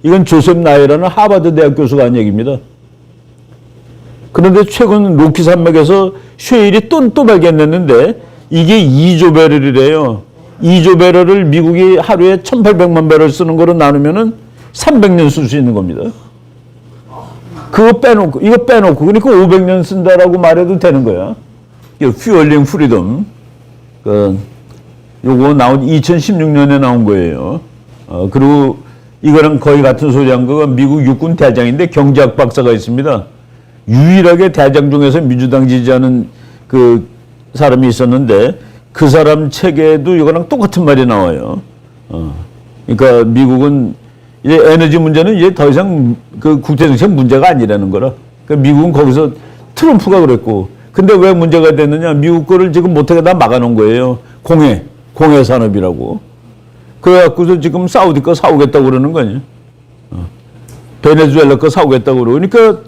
Speaker 1: 이건 조셉 나이라는 하버드 대학 교수가 한 얘기입니다. 그런데 최근 로키 산맥에서 쉐일이 또 발견됐는데 이게 2조 배럴이래요. 2조 배럴을 미국이 하루에 1,800만 배럴 쓰는 거로 나누면은 300년 쓸 수 있는 겁니다. 이거 빼놓고 그러니까 500년 쓴다라고 말해도 되는 거야. 퓨얼링 프리덤. 요거 나온 2016년에 나온 거예요. 그리고 이거랑 거의 같은 소리 한 거가 미국 육군 대장인데 경제학 박사가 있습니다. 유일하게 대장 중에서 민주당 지지하는 그 사람이 있었는데 그 사람 책에도 이거랑 똑같은 말이 나와요. 그러니까 미국은 이제 에너지 문제는 이제 더 이상 그 국제정책 문제가 아니라는 거라. 그러니까 미국은 거기서 트럼프가 그랬고, 근데 왜 문제가 됐느냐? 미국 거를 지금 못하게 다 막아놓은 거예요. 공해 산업이라고. 그래갖고서 지금 사우디 거 사오겠다고 그러는 거 아니에요? 베네수엘라 거 사오겠다고 그러고. 그러니까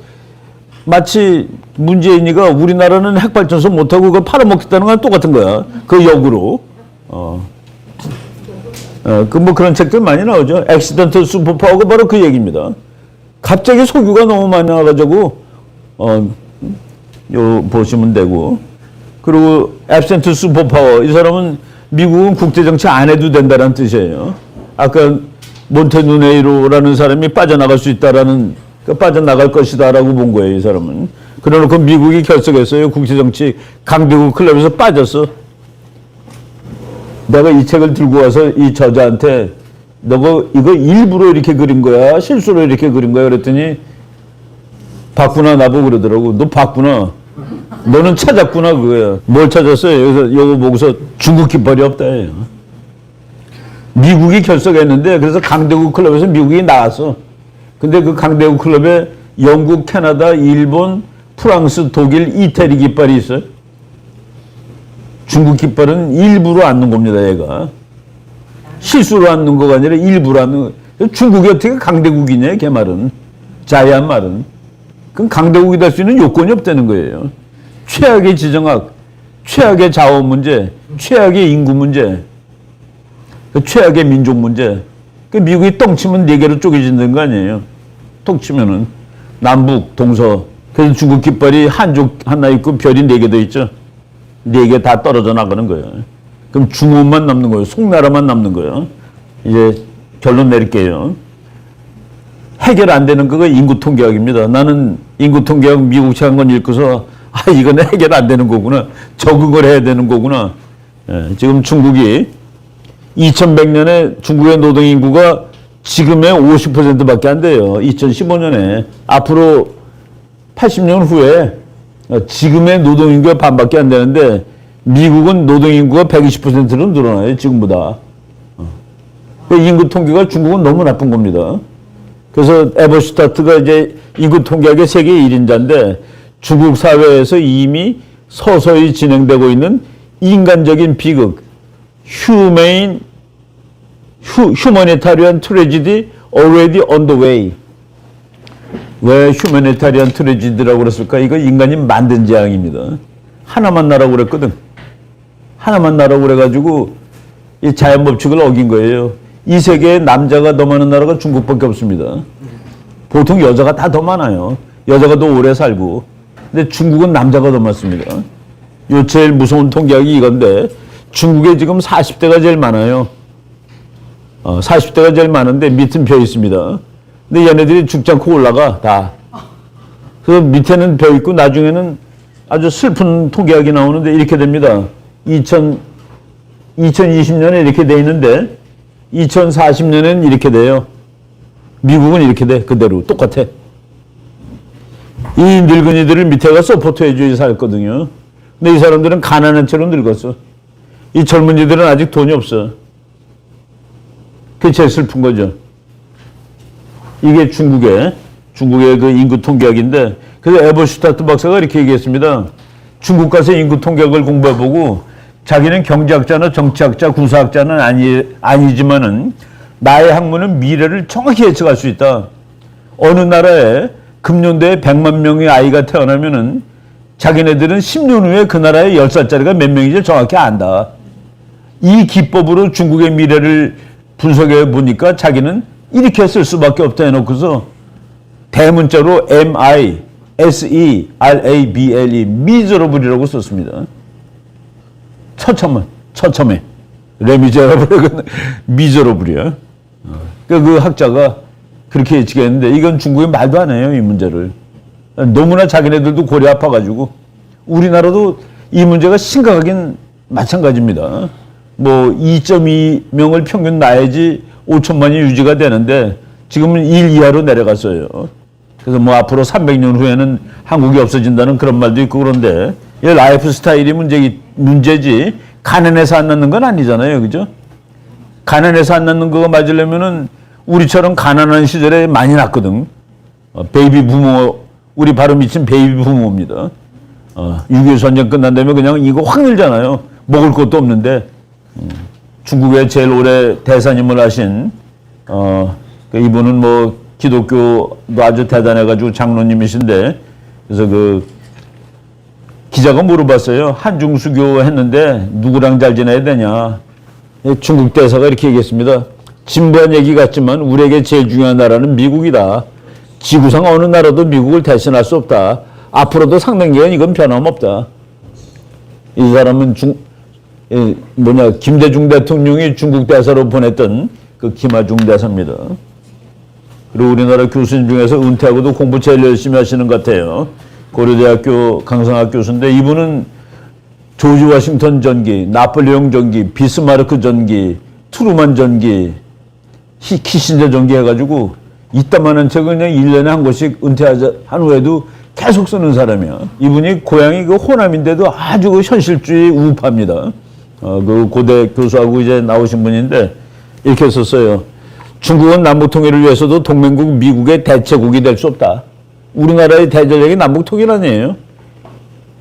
Speaker 1: 마치 문재인이가 우리나라는 핵발전소 못하고 그걸 팔아먹겠다는 건 똑같은 거야. 그 역으로. 뭐 그런 책들 많이 나오죠. 액시던트 슈퍼파워가 바로 그 얘기입니다. 갑자기 석유가 너무 많이 나와가지고, 요 보시면 되고. 그리고 앱센트 슈퍼파워. 이 사람은 미국은 국제정치 안 해도 된다는 뜻이에요. 아까 몬테누네이로라는 사람이 빠져나갈 수 있다라는, 빠져나갈 것이다라고 본 거예요, 이 사람은. 그래 놓고 미국이 결석했어요. 국제정치 강대국 클럽에서 빠졌어. 내가 이 책을 들고 와서 이 저자한테 너가 이거 일부러 이렇게 그린 거야? 실수로 이렇게 그린 거야? 그랬더니 봤구나 나보고 그러더라고. 너 봤구나. 너는 찾았구나 그거야. 뭘 찾았어요? 여기서 요거 보고서 중국 깃발이 없다 해요. 미국이 결석했는데 그래서 강대국 클럽에서 미국이 나왔어. 근데 그 강대국 클럽에 영국, 캐나다, 일본, 프랑스, 독일, 이태리 깃발이 있어요. 중국 깃발은 일부러 안 넣은 겁니다, 얘가. 실수로 안 넣은 거가 아니라 일부러 안 넣은 거. 중국이 어떻게 강대국이냐, 걔 말은. 자야한 말은. 그럼 강대국이 될 수 있는 요건이 없다는 거예요. 최악의 지정학, 최악의 자원 문제, 최악의 인구 문제, 최악의 민족 문제. 미국이 똥 치면 4개로 쪼개진다는 거 아니에요. 똥 치면은. 남북, 동서. 그래서 중국 깃발이 한쪽 하나 있고 별이 4개 더 있죠. 4개 다 떨어져 나가는 거예요. 그럼 중원만 남는 거예요. 송나라만 남는 거예요. 이제 결론 내릴게요. 해결 안 되는 거가 인구 통계학입니다. 나는 인구 통계학 미국 책 한 권 읽고서 이건 해결 안 되는 거구나. 적응을 해야 되는 거구나. 지금 중국이 2100년에 중국의 노동인구가 지금의 50%밖에 안 돼요. 2015년에. 앞으로 80년 후에 지금의 노동인구가 반밖에 안 되는데 미국은 노동인구가 120%로 늘어나요. 지금보다. 인구 통계가 중국은 너무 나쁜 겁니다. 그래서 에버슈타트가 이제 인구 통계학의 세계 1인자인데 중국 사회에서 이미 서서히 진행되고 있는 인간적인 비극, humanitarian tragedy already on the way. 왜 휴머니타리안 트레지드라고 그랬을까? 이거 인간이 만든 재앙입니다. 하나만 나라고 그랬거든. 하나만 나라고 그래가지고 이 자연 법칙을 어긴 거예요. 이 세계에 남자가 더 많은 나라가 중국밖에 없습니다. 보통 여자가 다 더 많아요. 여자가 더 오래 살고. 근데 중국은 남자가 더 많습니다. 요 제일 무서운 통계학이 이건데 중국에 지금 40대가 제일 많아요. 40대가 제일 많은데 밑은 벼 있습니다. 근데 얘네들이 죽지 않고 올라가, 다. 그래서 밑에는 벼 있고 나중에는 아주 슬픈 통계학이 나오는데 이렇게 됩니다. 2020년에 이렇게 돼 있는데 2040년에는 이렇게 돼요. 미국은 이렇게 돼, 그대로. 똑같아. 이 늙은이들을 밑에가 서포트 해줘야 살거든요. 근데 이 사람들은 가난한 채로 늙었어. 이 젊은이들은 아직 돈이 없어. 그게 제일 슬픈 거죠. 이게 중국의 그 인구 통계학인데, 그래서 에버슈타트 박사가 이렇게 얘기했습니다. 중국 가서 인구 통계학을 공부해보고 자기는 경제학자나 정치학자, 군사학자는 아니지만은 나의 학문은 미래를 정확히 예측할 수 있다. 어느 나라에 금년도에 100만 명의 아이가 태어나면은 자기네들은 10년 후에 그 나라의 10살짜리가 몇 명인지 정확히 안다. 이 기법으로 중국의 미래를 분석해 보니까 자기는 이렇게 쓸 수밖에 없다 해놓고서 대문자로 MISERABLE 미저러블이라고 썼습니다. 처참해. 레미제라블은 미저러블이야. 그 학자가 그렇게 예측했는데 이건 중국이 말도 안 해요, 이 문제를. 너무나 자기네들도 골이 아파가지고 우리나라도 이 문제가 심각하긴 마찬가지입니다. 뭐 2.2명을 평균 낳아야지 5천만이 유지가 되는데 지금은 1 이하로 내려갔어요. 그래서 뭐 앞으로 300년 후에는 한국이 없어진다는 그런 말도 있고 그런데 이 라이프 스타일이 문제지 가난해서 안 낳는 건 아니잖아요. 그죠? 가난해서 안 낳는 거가 맞으려면은 우리처럼 가난한 시절에 많이 낳거든. 베이비 부모, 우리 바로 미친 베이비 부모입니다. 6.25 전쟁 끝난 다음에 그냥 이거 확 늘잖아요. 먹을 것도 없는데. 중국에 제일 오래 대사님을 하신, 이분은 뭐 기독교도 아주 대단해가지고 장로님이신데, 그래서 기자가 물어봤어요. 한중수교 했는데 누구랑 잘 지내야 되냐. 중국 대사가 이렇게 얘기했습니다. 진부한 얘기 같지만 우리에게 제일 중요한 나라는 미국이다. 지구상 어느 나라도 미국을 대신할 수 없다. 앞으로도 상당기간 이건 변함없다. 이 사람은 김대중 대통령이 중국 대사로 보냈던 그 김하중 대사입니다. 그리고 우리나라 교수님 중에서 은퇴하고도 공부 제일 열심히 하시는 것 같아요. 고려대학교 강성학 교수인데 이분은 조지 워싱턴 전기, 나폴레옹 전기, 비스마르크 전기, 트루만 전기, 키신저 전기 해가지고 이따만한 책을 그냥 1년에 한 권씩 은퇴한 후에도 계속 쓰는 사람이야. 이분이 고향이 호남인데도 아주 현실주의 우파입니다. 그 고대 교수하고 이제 나오신 분인데 이렇게 썼어요. 중국은 남북 통일을 위해서도 동맹국 미국의 대체국이 될 수 없다. 우리나라의 대전략이 남북 통일 아니에요.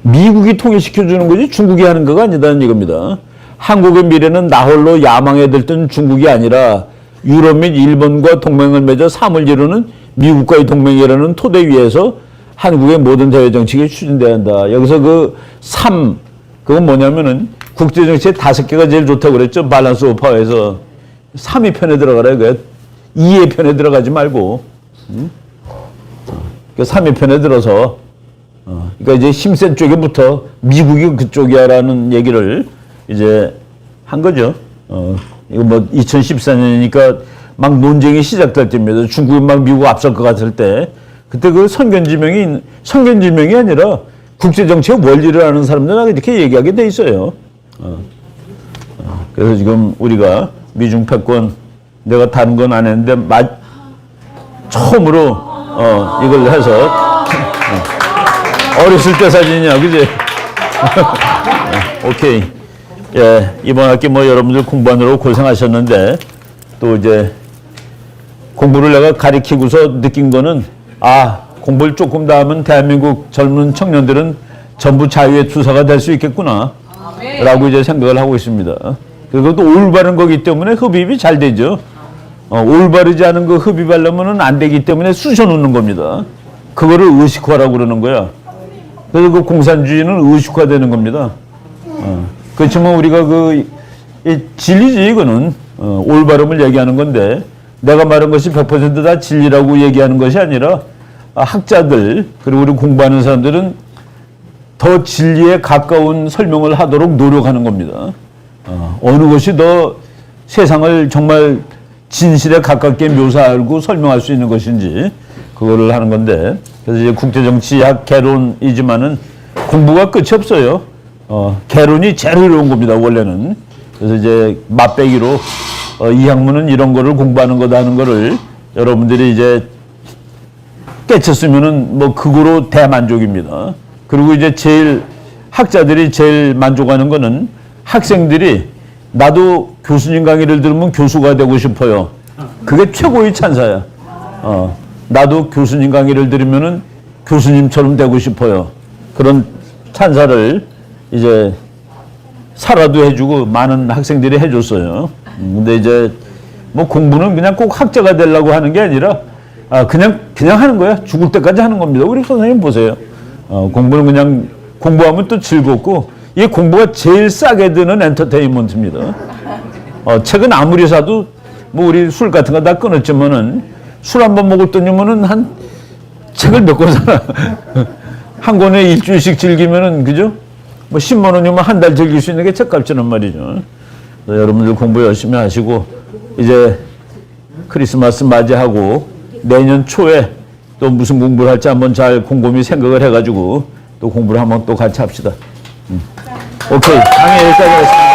Speaker 1: 미국이 통일시켜주는 거지 중국이 하는 거가 아니다는 이겁니다. 한국의 미래는 나 홀로 야망에 들뜬 중국이 아니라 유럽 및 일본과 동맹을 맺어 삶을 이루는 미국과의 동맹이라는 토대 위에서 한국의 모든 대외 정책이 추진돼야 한다. 여기서 그건 뭐냐면은 국제정치의 5개가 제일 좋다고 그랬죠. 밸런스 오브 파워에서 3위 편에 들어가라. 2의 편에 들어가지 말고. 3위 편에 들어서 그러니까 이제 힘센 쪽에부터 미국이 그쪽이야라는 얘기를 이제 한 거죠. 이거 뭐 2014년이니까 막 논쟁이 시작될 때입니다. 중국이 막 미국 앞설 것 같을 때 그때 그 선견지명이 아니라 국제정치의 원리를 아는 사람들은 이렇게 얘기하게 돼 있어요. 그래서 지금 우리가 미중 패권 내가 다른 건 안 했는데 처음으로 이걸 해서 어렸을 때 사진이야, 그지? 오케이. 예, 이번 학기 뭐 여러분들 공부하느라고 고생하셨는데 또 이제 공부를 내가 가리키고서 느낀 거는 공부를 조금 더 하면 대한민국 젊은 청년들은 전부 자유의 투사가 될 수 있겠구나 라고 이제 생각을 하고 있습니다. 그리고 또 올바른 거기 때문에 흡입이 잘 되죠. 올바르지 않은 거 흡입하려면 안 되기 때문에 쑤셔놓는 겁니다. 그거를 의식화라고 그러는 거야. 그래서 그 공산주의는 의식화되는 겁니다. 그렇지만 우리가 진리지 이거는 올바름을 얘기하는 건데 내가 말한 것이 100%다 진리라고 얘기하는 것이 아니라 학자들 그리고 우리 공부하는 사람들은 더 진리에 가까운 설명을 하도록 노력하는 겁니다. 어느 것이 더 세상을 정말 진실에 가깝게 묘사하고 설명할 수 있는 것인지 그거를 하는 건데 그래서 이제 국제정치학 개론이지만은 공부가 끝이 없어요. 개론이 제일 어려운 겁니다, 원래는. 그래서 이제 맛배기로 이 학문은 이런 거를 공부하는 거다 하는 거를 여러분들이 이제 깨쳤으면은 뭐 그거로 대만족입니다. 그리고 이제 학자들이 제일 만족하는 거는 학생들이 나도 교수님 강의를 들으면 교수가 되고 싶어요. 그게 최고의 찬사야. 나도 교수님 강의를 들으면은 교수님처럼 되고 싶어요. 그런 찬사를 이제 사라도 해주고 많은 학생들이 해줬어요. 근데 이제 뭐 공부는 그냥 꼭 학자가 되려고 하는 게 아니라 그냥 하는 거야. 죽을 때까지 하는 겁니다. 우리 선생님 보세요. 공부는 그냥 공부하면 또 즐겁고 이 공부가 제일 싸게 드는 엔터테인먼트입니다. 책은 아무리 사도 뭐 우리 술 같은 거 다 끊었지만은 술 한 번 먹을 돈이면은 한 책을 몇 권 사나. 한 권에 일주일씩 즐기면은 그죠? 뭐 10만 원이면 한 달 즐길 수 있는 게 책값이란 말이죠. 여러분들 공부 열심히 하시고 이제 크리스마스 맞이하고 내년 초에 또 무슨 공부를 할지 한번 잘 곰곰이 생각을 해가지고 또 공부를 한번 또 같이 합시다. 오케이. 강의 여기까지 하겠습니다.